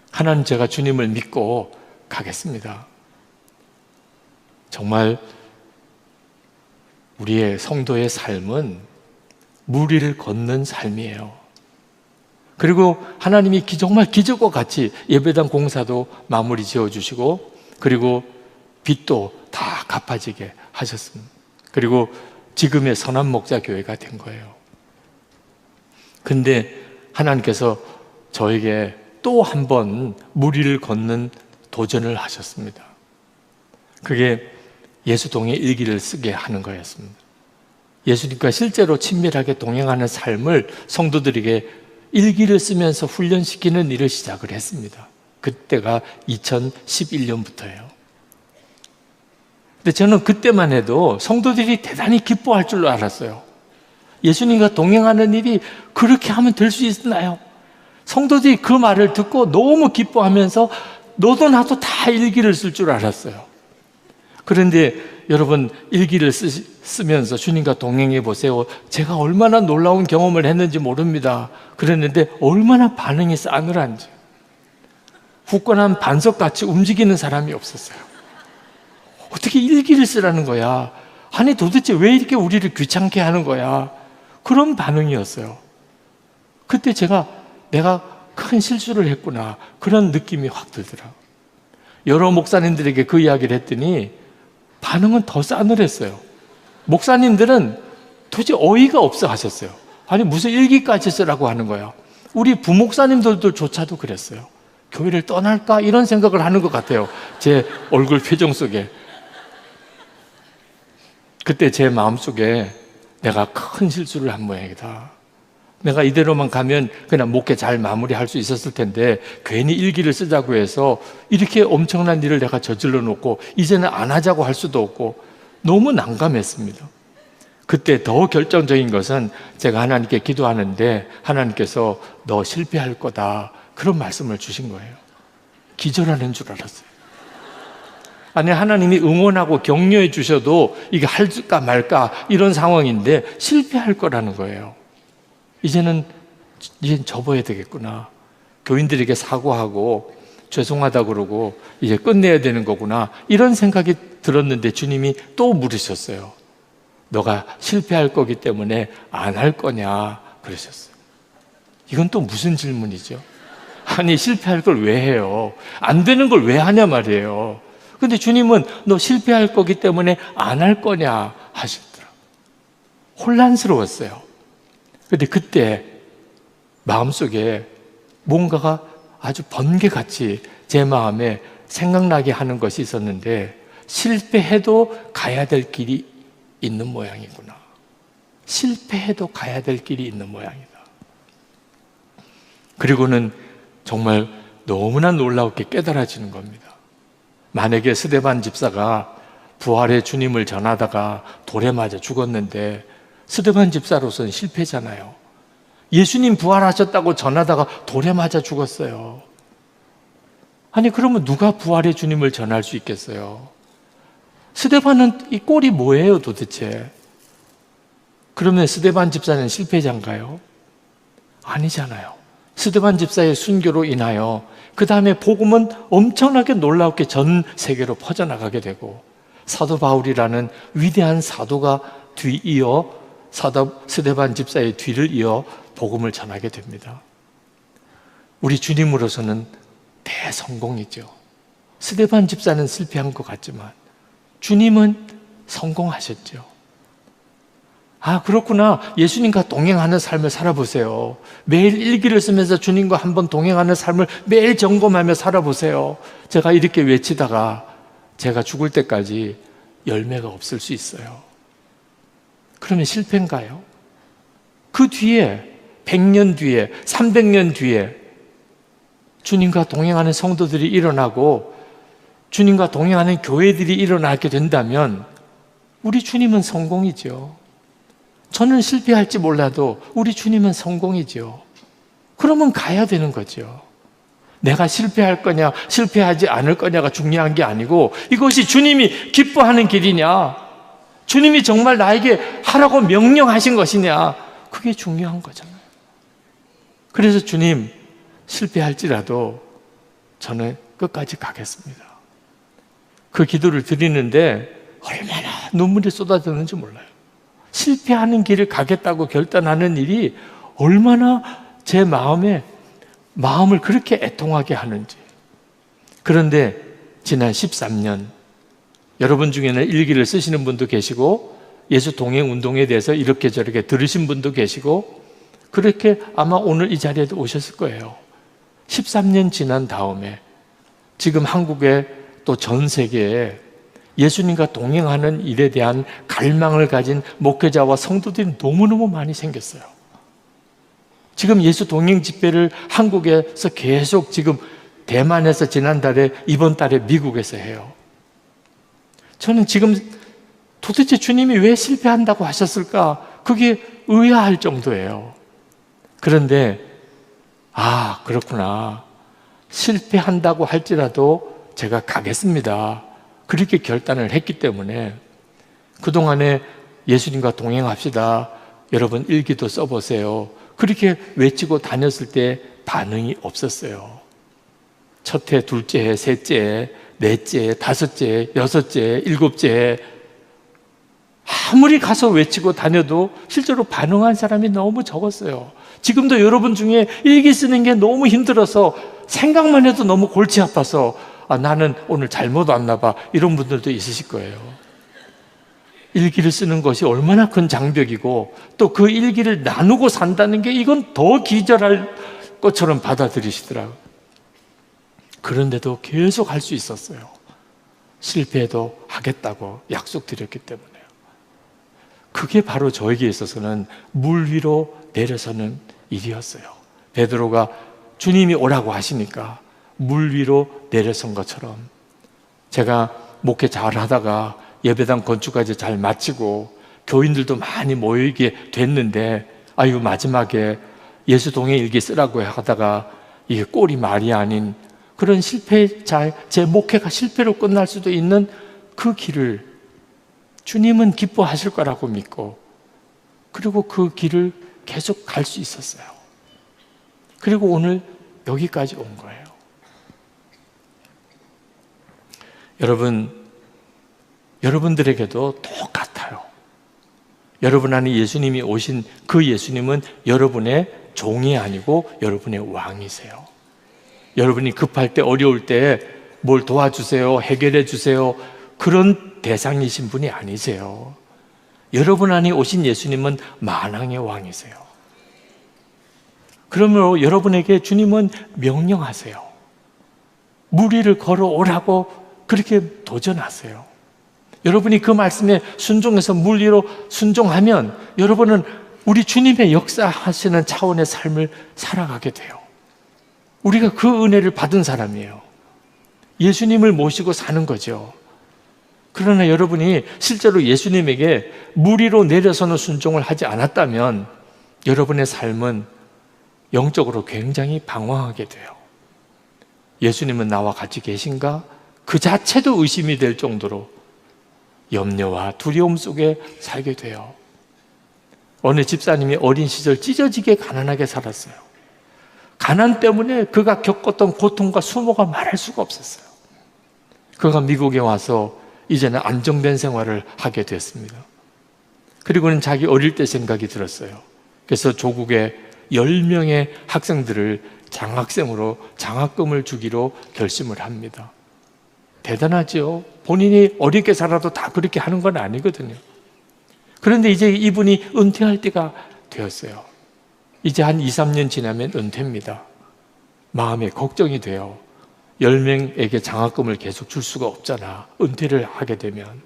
하나님, 제가 주님을 믿고 가겠습니다. 정말 우리의 성도의 삶은 무리를 걷는 삶이에요. 그리고 하나님이 정말 기적과 같이 예배당 공사도 마무리 지어주시고, 그리고 빚도 다 갚아지게 하셨습니다. 그리고 지금의 선한 목자 교회가 된 거예요. 근데 하나님께서 저에게 또 한 번 무리를 걷는 도전을 하셨습니다. 그게 예수동의 일기를 쓰게 하는 거였습니다. 예수님과 실제로 친밀하게 동행하는 삶을 성도들에게 일기를 쓰면서 훈련시키는 일을 시작을 했습니다. 그때가 2011년부터예요. 근데 저는 그때만 해도 성도들이 대단히 기뻐할 줄로 알았어요. 예수님과 동행하는 일이 그렇게 하면 될 수 있나요? 성도들이 그 말을 듣고 너무 기뻐하면서 너도 나도 다 일기를 쓸 줄 알았어요. 그런데 여러분, 일기를 쓰면서 주님과 동행해 보세요. 제가 얼마나 놀라운 경험을 했는지 모릅니다. 그랬는데 얼마나 반응이 싸늘한지. 굳건한 반석같이 움직이는 사람이 없었어요. 어떻게 일기를 쓰라는 거야? 아니 도대체 왜 이렇게 우리를 귀찮게 하는 거야? 그런 반응이었어요. 그때 내가 큰 실수를 했구나, 그런 느낌이 확 들더라고요. 여러 목사님들에게 그 이야기를 했더니 반응은 더 싸늘했어요. 목사님들은 도대체 어이가 없어 하셨어요. 아니 무슨 일기까지 쓰라고 하는 거야. 우리 부목사님들조차도 그랬어요. 교회를 떠날까 이런 생각을 하는 것 같아요. 제 얼굴 표정 속에. 그때 제 마음속에 내가 큰 실수를 한 모양이다. 내가 이대로만 가면 그냥 목회 잘 마무리할 수 있었을 텐데 괜히 일기를 쓰자고 해서 이렇게 엄청난 일을 내가 저질러 놓고 이제는 안 하자고 할 수도 없고 너무 난감했습니다. 그때 더 결정적인 것은 제가 하나님께 기도하는데 하나님께서 너 실패할 거다, 그런 말씀을 주신 거예요. 기절하는 줄 알았어요. 아니 하나님이 응원하고 격려해 주셔도 이게 할까 말까 이런 상황인데 실패할 거라는 거예요. 이제는 접어야 되겠구나. 교인들에게 사과하고 죄송하다 그러고 이제 끝내야 되는 거구나, 이런 생각이 들었는데 주님이 또 물으셨어요. 너가 실패할 거기 때문에 안 할 거냐 그러셨어요. 이건 또 무슨 질문이죠? 아니 실패할 걸 왜 해요? 안 되는 걸 왜 하냐 말이에요. 근데 주님은 너 실패할 거기 때문에 안 할 거냐 하시더라고요. 혼란스러웠어요. 근데 그때 마음속에 뭔가가 아주 번개같이 제 마음에 생각나게 하는 것이 있었는데, 실패해도 가야 될 길이 있는 모양이구나. 실패해도 가야 될 길이 있는 모양이다. 그리고는 정말 너무나 놀랍게 깨달아지는 겁니다. 만약에 스데반 집사가 부활의 주님을 전하다가 돌에 맞아 죽었는데 스데반 집사로서는 실패잖아요. 예수님 부활하셨다고 전하다가 돌에 맞아 죽었어요. 아니 그러면 누가 부활의 주님을 전할 수 있겠어요? 스데반은 이 꼴이 뭐예요 도대체? 그러면 스데반 집사는 실패자인가요? 아니잖아요. 스데반 집사의 순교로 인하여 그 다음에 복음은 엄청나게 놀랍게 전 세계로 퍼져나가게 되고, 사도 바울이라는 위대한 사도가 뒤이어 사도 스데반 집사의 뒤를 이어 복음을 전하게 됩니다. 우리 주님으로서는 대성공이죠. 스데반 집사는 실패한 것 같지만 주님은 성공하셨죠. 아, 그렇구나. 예수님과 동행하는 삶을 살아보세요. 매일 일기를 쓰면서 주님과 한번 동행하는 삶을 매일 점검하며 살아보세요. 제가 이렇게 외치다가 제가 죽을 때까지 열매가 없을 수 있어요. 그러면 실패인가요? 그 뒤에 100년 뒤에 300년 뒤에 주님과 동행하는 성도들이 일어나고 주님과 동행하는 교회들이 일어나게 된다면 우리 주님은 성공이죠. 저는 실패할지 몰라도 우리 주님은 성공이죠. 그러면 가야 되는 거죠. 내가 실패할 거냐 실패하지 않을 거냐가 중요한 게 아니고 이것이 주님이 기뻐하는 길이냐, 주님이 정말 나에게 하라고 명령하신 것이냐, 그게 중요한 거잖아요. 그래서 주님, 실패할지라도 저는 끝까지 가겠습니다. 그 기도를 드리는데 얼마나 눈물이 쏟아졌는지 몰라요. 실패하는 길을 가겠다고 결단하는 일이 얼마나 제 마음을 그렇게 애통하게 하는지. 그런데 지난 13년 여러분 중에는 일기를 쓰시는 분도 계시고 예수 동행 운동에 대해서 이렇게 저렇게 들으신 분도 계시고 그렇게 아마 오늘 이 자리에도 오셨을 거예요. 13년 지난 다음에 지금 한국에 또 전 세계에 예수님과 동행하는 일에 대한 갈망을 가진 목회자와 성도들이 너무너무 많이 생겼어요. 지금 예수 동행 집회를 한국에서 계속 지금 대만에서 지난달에 이번 달에 미국에서 해요. 저는 지금 도대체 주님이 왜 실패한다고 하셨을까? 그게 의아할 정도예요. 그런데 아, 그렇구나. 실패한다고 할지라도 제가 가겠습니다. 그렇게 결단을 했기 때문에 그동안에 예수님과 동행합시다. 여러분 일기도 써보세요. 그렇게 외치고 다녔을 때 반응이 없었어요. 첫 해, 둘째 해, 셋째 해, 넷째 해, 다섯째 해, 여섯째 해, 일곱째 해 아무리 가서 외치고 다녀도 실제로 반응한 사람이 너무 적었어요. 지금도 여러분 중에 일기 쓰는 게 너무 힘들어서 생각만 해도 너무 골치 아파서 아, 나는 오늘 잘못 왔나 봐 이런 분들도 있으실 거예요. 일기를 쓰는 것이 얼마나 큰 장벽이고 또 그 일기를 나누고 산다는 게 이건 더 기절할 것처럼 받아들이시더라고요. 그런데도 계속 할 수 있었어요. 실패해도 하겠다고 약속드렸기 때문에요. 그게 바로 저에게 있어서는 물 위로 내려서는 일이었어요. 베드로가 주님이 오라고 하시니까 물 위로 내려선 것처럼 제가 목회 잘 하다가 예배당 건축까지 잘 마치고 교인들도 많이 모이게 됐는데 아유 마지막에 예수 동행 일기 쓰라고 하다가 이게 꼴이 말이 아닌 그런 실패자, 제 목회가 실패로 끝날 수도 있는 그 길을 주님은 기뻐하실 거라고 믿고 그리고 그 길을 계속 갈 수 있었어요. 그리고 오늘 여기까지 온 거예요. 여러분들에게도 똑같아요. 여러분 안에 예수님이 오신 그 예수님은 여러분의 종이 아니고 여러분의 왕이세요. 여러분이 급할 때 어려울 때 뭘 도와주세요, 해결해 주세요 그런 대상이신 분이 아니세요. 여러분 안에 오신 예수님은 만왕의 왕이세요. 그러므로 여러분에게 주님은 명령하세요. 물 위를 걸어오라고 그렇게 도전하세요. 여러분이 그 말씀에 순종해서 물 위로 순종하면 여러분은 우리 주님의 역사하시는 차원의 삶을 살아가게 돼요. 우리가 그 은혜를 받은 사람이에요. 예수님을 모시고 사는 거죠. 그러나 여러분이 실제로 예수님에게 물 위로 내려서는 순종을 하지 않았다면 여러분의 삶은 영적으로 굉장히 방황하게 돼요. 예수님은 나와 같이 계신가? 그 자체도 의심이 될 정도로 염려와 두려움 속에 살게 돼요. 어느 집사님이 어린 시절 찢어지게 가난하게 살았어요. 가난 때문에 그가 겪었던 고통과 수모가 말할 수가 없었어요. 그가 미국에 와서 이제는 안정된 생활을 하게 됐습니다. 그리고는 자기 어릴 때 생각이 들었어요. 그래서 조국의 10명의 학생들을 장학생으로 장학금을 주기로 결심을 합니다. 대단하죠. 본인이 어렵게 살아도 다 그렇게 하는 건 아니거든요. 그런데 이제 이분이 은퇴할 때가 되었어요. 이제 한 2, 3년 지나면 은퇴입니다. 마음에 걱정이 돼요. 10명에게 장학금을 계속 줄 수가 없잖아, 은퇴를 하게 되면.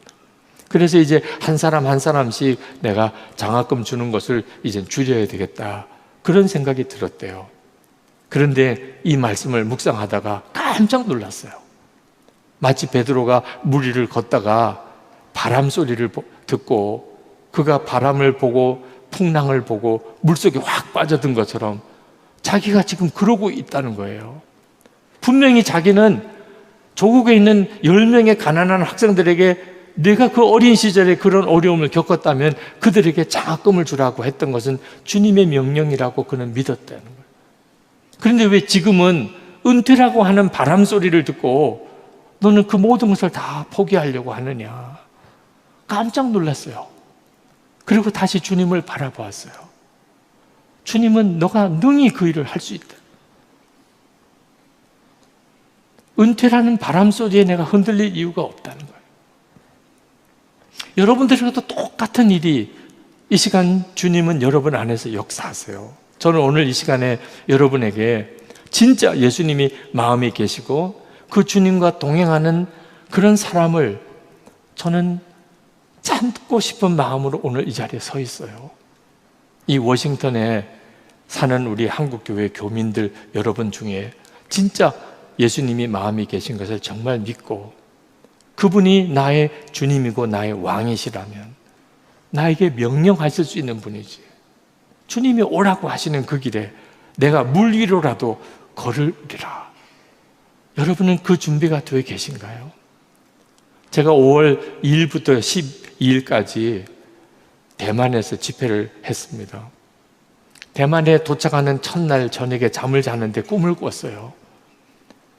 그래서 이제 한 사람 한 사람씩 내가 장학금 주는 것을 이제 줄여야 되겠다, 그런 생각이 들었대요. 그런데 이 말씀을 묵상하다가 깜짝 놀랐어요. 마치 베드로가 물 위를 걷다가 바람 소리를 듣고 그가 바람을 보고 풍랑을 보고 물속에 확 빠져든 것처럼 자기가 지금 그러고 있다는 거예요. 분명히 자기는 조국에 있는 10명의 가난한 학생들에게 내가 그 어린 시절에 그런 어려움을 겪었다면 그들에게 장학금을 주라고 했던 것은 주님의 명령이라고 그는 믿었다는 거예요. 그런데 왜 지금은 은퇴라고 하는 바람 소리를 듣고 너는 그 모든 것을 다 포기하려고 하느냐? 깜짝 놀랐어요. 그리고 다시 주님을 바라보았어요. 주님은 너가 능히 그 일을 할 수 있다. 은퇴라는 바람 소리에 내가 흔들릴 이유가 없다는 거예요. 여러분들에게도 똑같은 일이 이 시간 주님은 여러분 안에서 역사하세요. 저는 오늘 이 시간에 여러분에게 진짜 예수님이 마음에 계시고 그 주님과 동행하는 그런 사람을 저는 찾고 싶은 마음으로 오늘 이 자리에 서 있어요. 이 워싱턴에 사는 우리 한국교회 교민들 여러분 중에 진짜 예수님이 마음이 계신 것을 정말 믿고 그분이 나의 주님이고 나의 왕이시라면 나에게 명령하실 수 있는 분이지, 주님이 오라고 하시는 그 길에 내가 물 위로라도 걸으리라. 여러분은 그 준비가 되어 계신가요? 제가 5월 2일부터 12일까지 대만에서 집회를 했습니다. 대만에 도착하는 첫날 저녁에 잠을 자는데 꿈을 꿨어요.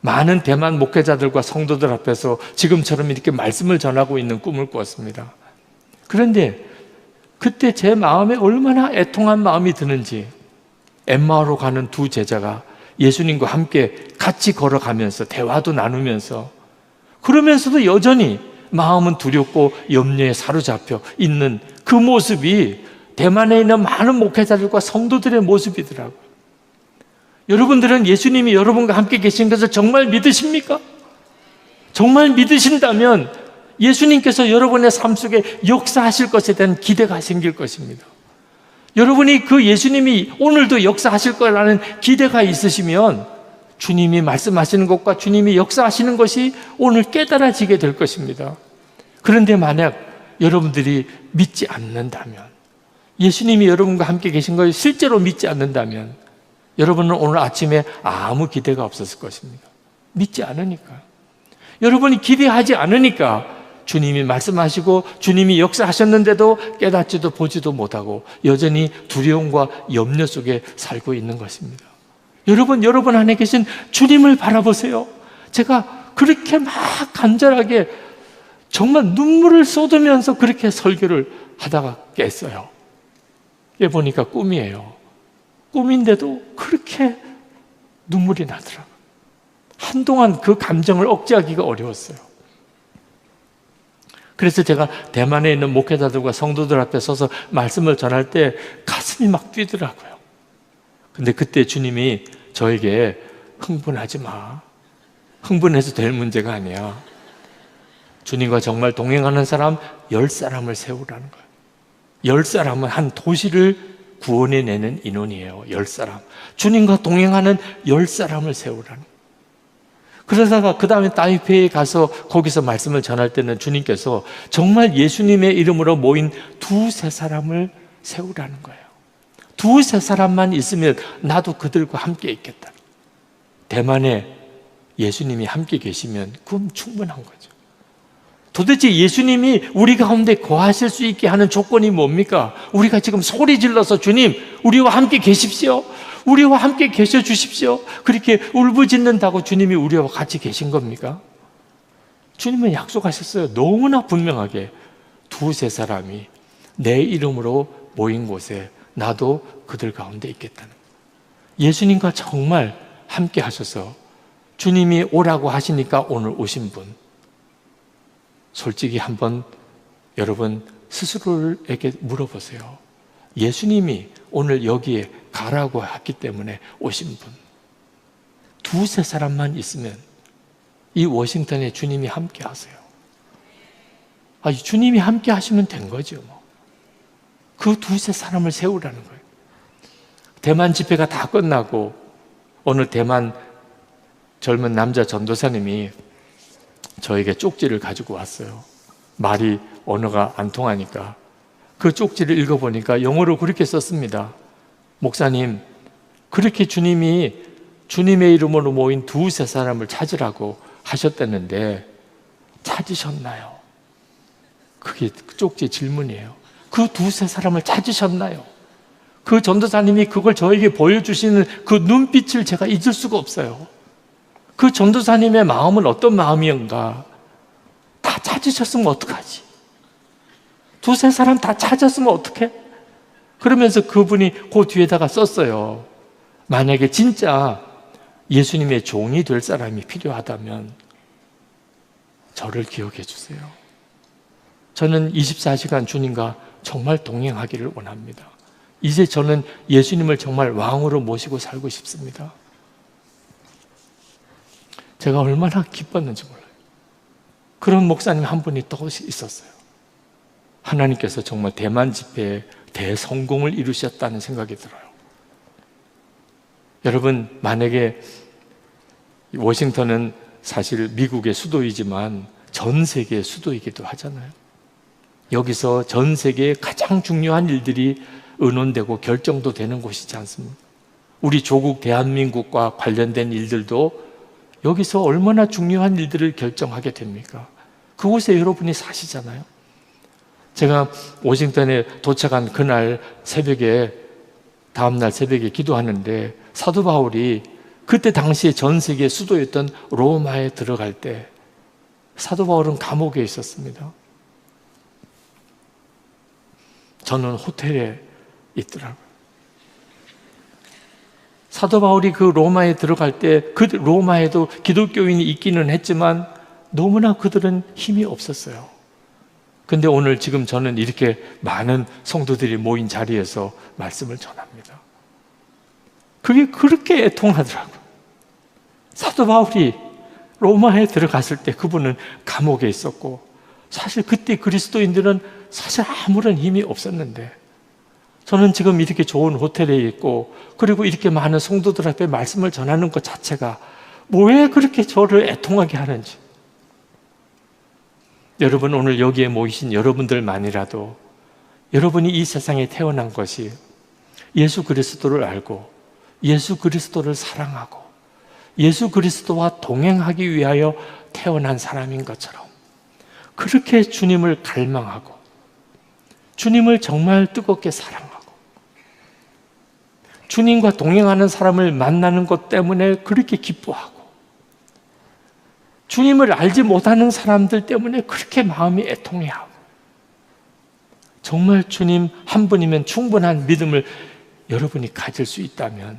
많은 대만 목회자들과 성도들 앞에서 지금처럼 이렇게 말씀을 전하고 있는 꿈을 꿨습니다. 그런데 그때 제 마음에 얼마나 애통한 마음이 드는지, 엠마오로 가는 두 제자가 예수님과 함께 같이 걸어가면서 대화도 나누면서 그러면서도 여전히 마음은 두렵고 염려에 사로잡혀 있는 그 모습이 대만에 있는 많은 목회자들과 성도들의 모습이더라고요. 여러분들은 예수님이 여러분과 함께 계신 것을 정말 믿으십니까? 정말 믿으신다면 예수님께서 여러분의 삶 속에 역사하실 것에 대한 기대가 생길 것입니다. 여러분이 그 예수님이 오늘도 역사하실 거라는 기대가 있으시면 주님이 말씀하시는 것과 주님이 역사하시는 것이 오늘 깨달아지게 될 것입니다. 그런데 만약 여러분들이 믿지 않는다면, 예수님이 여러분과 함께 계신 것을 실제로 믿지 않는다면 여러분은 오늘 아침에 아무 기대가 없었을 것입니다. 믿지 않으니까. 여러분이 기대하지 않으니까 주님이 말씀하시고 주님이 역사하셨는데도 깨닫지도 보지도 못하고 여전히 두려움과 염려 속에 살고 있는 것입니다. 여러분 안에 계신 주님을 바라보세요. 제가 그렇게 막 간절하게 정말 눈물을 쏟으면서 그렇게 설교를 하다가 깼어요. 깨보니까 꿈이에요. 꿈인데도 그렇게 눈물이 나더라고요. 한동안 그 감정을 억제하기가 어려웠어요. 그래서 제가 대만에 있는 목회자들과 성도들 앞에 서서 말씀을 전할 때 가슴이 막 뛰더라고요. 근데 그때 주님이 저에게 흥분하지 마. 흥분해서 될 문제가 아니야. 주님과 정말 동행하는 사람 10사람을 세우라는 거예요. 10사람은 한 도시를 구원해내는 인원이에요. 10사람. 주님과 동행하는 10사람을 세우라는 거예요. 그러다가 그 다음에 타이페이에 가서 거기서 말씀을 전할 때는 주님께서 정말 예수님의 이름으로 모인 2-3사람을 세우라는 거예요. 2-3사람만 있으면 나도 그들과 함께 있겠다. 대만에 예수님이 함께 계시면 그럼 충분한 거죠. 도대체 예수님이 우리 가운데 거하실 수 있게 하는 조건이 뭡니까? 우리가 지금 소리 질러서 주님, 우리와 함께 계십시오. 우리와 함께 계셔 주십시오. 그렇게 울부짖는다고 주님이 우리와 같이 계신 겁니까? 주님은 약속하셨어요. 너무나 분명하게 두세 사람이 내 이름으로 모인 곳에 나도 그들 가운데 있겠다는 거예요. 예수님과 정말 함께 하셔서 주님이 오라고 하시니까 오늘 오신 분, 솔직히 한번 여러분 스스로에게 물어보세요. 예수님이 오늘 여기에 가라고 했기 때문에 오신 분, 두세 사람만 있으면 이 워싱턴에 주님이 함께 하세요. 주님이 함께 하시면 된 거죠. 그 두세 사람을 세우라는 거예요. 대만 집회가 다 끝나고 어느 대만 젊은 남자 전도사님이 저에게 쪽지를 가지고 왔어요. 말이 언어가 안 통하니까 그 쪽지를 읽어보니까 영어로 그렇게 썼습니다. 목사님, 그렇게 주님이 주님의 이름으로 모인 두세 사람을 찾으라고 하셨다는데 찾으셨나요? 그게 쪽지의 질문이에요. 그 두세 사람을 찾으셨나요? 그 전도사님이 그걸 저에게 보여주시는 그 눈빛을 제가 잊을 수가 없어요. 그 전도사님의 마음은 어떤 마음이었는가? 다 찾으셨으면 어떡하지? 두세 사람 다 찾았으면 어떡해? 그러면서 그분이 그 뒤에다가 썼어요. 만약에 진짜 예수님의 종이 될 사람이 필요하다면 저를 기억해 주세요. 저는 24시간 주님과 정말 동행하기를 원합니다. 이제 저는 예수님을 정말 왕으로 모시고 살고 싶습니다. 제가 얼마나 기뻤는지 몰라요. 그런 목사님 한 분이 또 있었어요. 하나님께서 정말 대만 집회에 대성공을 이루셨다는 생각이 들어요. 여러분, 만약에 워싱턴은 사실 미국의 수도이지만 전 세계의 수도이기도 하잖아요. 여기서 전 세계의 가장 중요한 일들이 의논되고 결정도 되는 곳이지 않습니까? 우리 조국 대한민국과 관련된 일들도 여기서 얼마나 중요한 일들을 결정하게 됩니까? 그곳에 여러분이 사시잖아요. 제가 워싱턴에 도착한 그날 새벽에, 다음날 새벽에 기도하는데 사도 바울이 그때 당시에 전 세계 수도였던 로마에 들어갈 때 사도 바울은 감옥에 있었습니다. 저는 호텔에 있더라고요. 사도 바울이 그 로마에 들어갈 때 그 로마에도 기독교인이 있기는 했지만 너무나 그들은 힘이 없었어요. 근데 오늘 지금 저는 이렇게 많은 성도들이 모인 자리에서 말씀을 전합니다. 그게 그렇게 애통하더라고요. 사도 바울이 로마에 들어갔을 때 그분은 감옥에 있었고, 사실 그때 그리스도인들은 사실 아무런 힘이 없었는데, 저는 지금 이렇게 좋은 호텔에 있고 그리고 이렇게 많은 성도들 앞에 말씀을 전하는 것 자체가 왜 그렇게 저를 애통하게 하는지. 여러분, 오늘 여기에 모이신 여러분들만이라도 여러분이 이 세상에 태어난 것이 예수 그리스도를 알고 예수 그리스도를 사랑하고 예수 그리스도와 동행하기 위하여 태어난 사람인 것처럼 그렇게 주님을 갈망하고 주님을 정말 뜨겁게 사랑하고 주님과 동행하는 사람을 만나는 것 때문에 그렇게 기뻐하고 주님을 알지 못하는 사람들 때문에 그렇게 마음이 애통해하고 정말 주님 한 분이면 충분한 믿음을 여러분이 가질 수 있다면,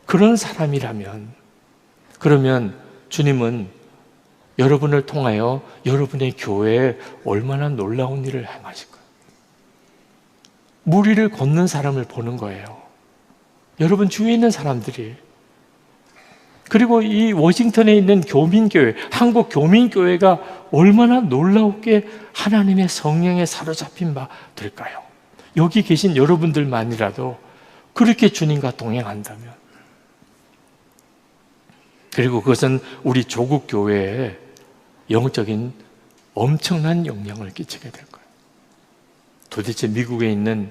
그런 사람이라면, 그러면 주님은 여러분을 통하여 여러분의 교회에 얼마나 놀라운 일을 행하실 거예요. 무리를 걷는 사람을 보는 거예요. 여러분 주위에 있는 사람들이. 그리고 이 워싱턴에 있는 교민교회, 한국 교민교회가 얼마나 놀라우게 하나님의 성령에 사로잡힌 바 될까요? 여기 계신 여러분들만이라도 그렇게 주님과 동행한다면, 그리고 그것은 우리 조국 교회에 영적인 엄청난 영향을 끼치게 될 거예요. 도대체 미국에 있는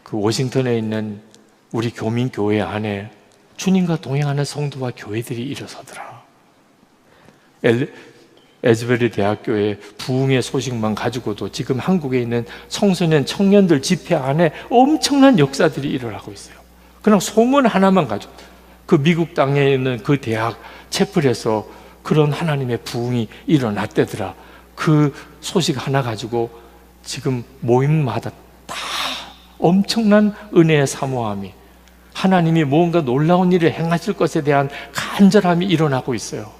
그 워싱턴에 있는 우리 교민교회 안에 주님과 동행하는 성도와 교회들이 일어서더라. 에즈베리 대학교의 부흥의 소식만 가지고도 지금 한국에 있는 청소년 청년들 집회 안에 엄청난 역사들이 일어나고 있어요. 그냥 소문 하나만 가지고 그 미국 땅에 있는 그 대학 채플에서 그런 하나님의 부흥이 일어났대더라. 그 소식 하나 가지고 지금 모임마다 다 엄청난 은혜의 사모함이, 하나님이 무언가 놀라운 일을 행하실 것에 대한 간절함이 일어나고 있어요.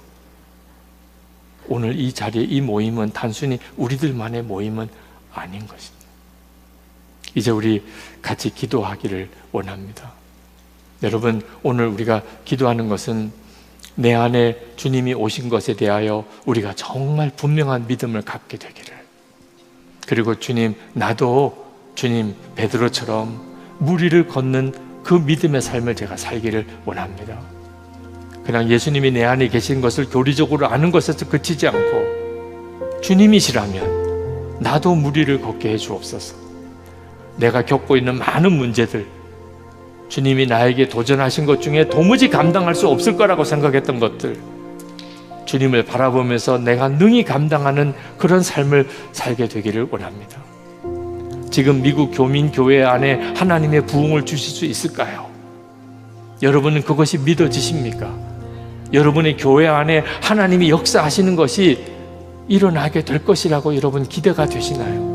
오늘 이 자리에 이 모임은 단순히 우리들만의 모임은 아닌 것입니다. 이제 우리 같이 기도하기를 원합니다. 여러분, 오늘 우리가 기도하는 것은 내 안에 주님이 오신 것에 대하여 우리가 정말 분명한 믿음을 갖게 되기를, 그리고 주님, 나도 주님 베드로처럼 물 위를 걷는 그 믿음의 삶을 제가 살기를 원합니다. 그냥 예수님이 내 안에 계신 것을 교리적으로 아는 것에서 그치지 않고 주님이시라면 나도 물 위를 걷게 해 주옵소서. 내가 겪고 있는 많은 문제들, 주님이 나에게 도전하신 것 중에 도무지 감당할 수 없을 거라고 생각했던 것들, 주님을 바라보면서 내가 능히 감당하는 그런 삶을 살게 되기를 원합니다. 지금 미국 교민교회 안에 하나님의 부흥을 주실 수 있을까요? 여러분은 그것이 믿어지십니까? 여러분의 교회 안에 하나님이 역사하시는 것이 일어나게 될 것이라고 여러분 기대가 되시나요?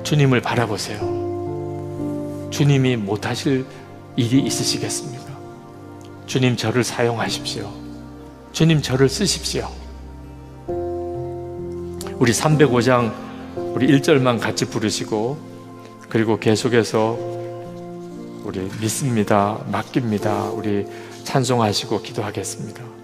주님을 바라보세요. 주님이 못하실 일이 있으시겠습니까? 주님, 저를 사용하십시오. 주님, 저를 쓰십시오. 우리 305장 우리 1절만 같이 부르시고, 그리고 계속해서 우리 믿습니다, 맡깁니다, 우리 찬송하시고 기도하겠습니다.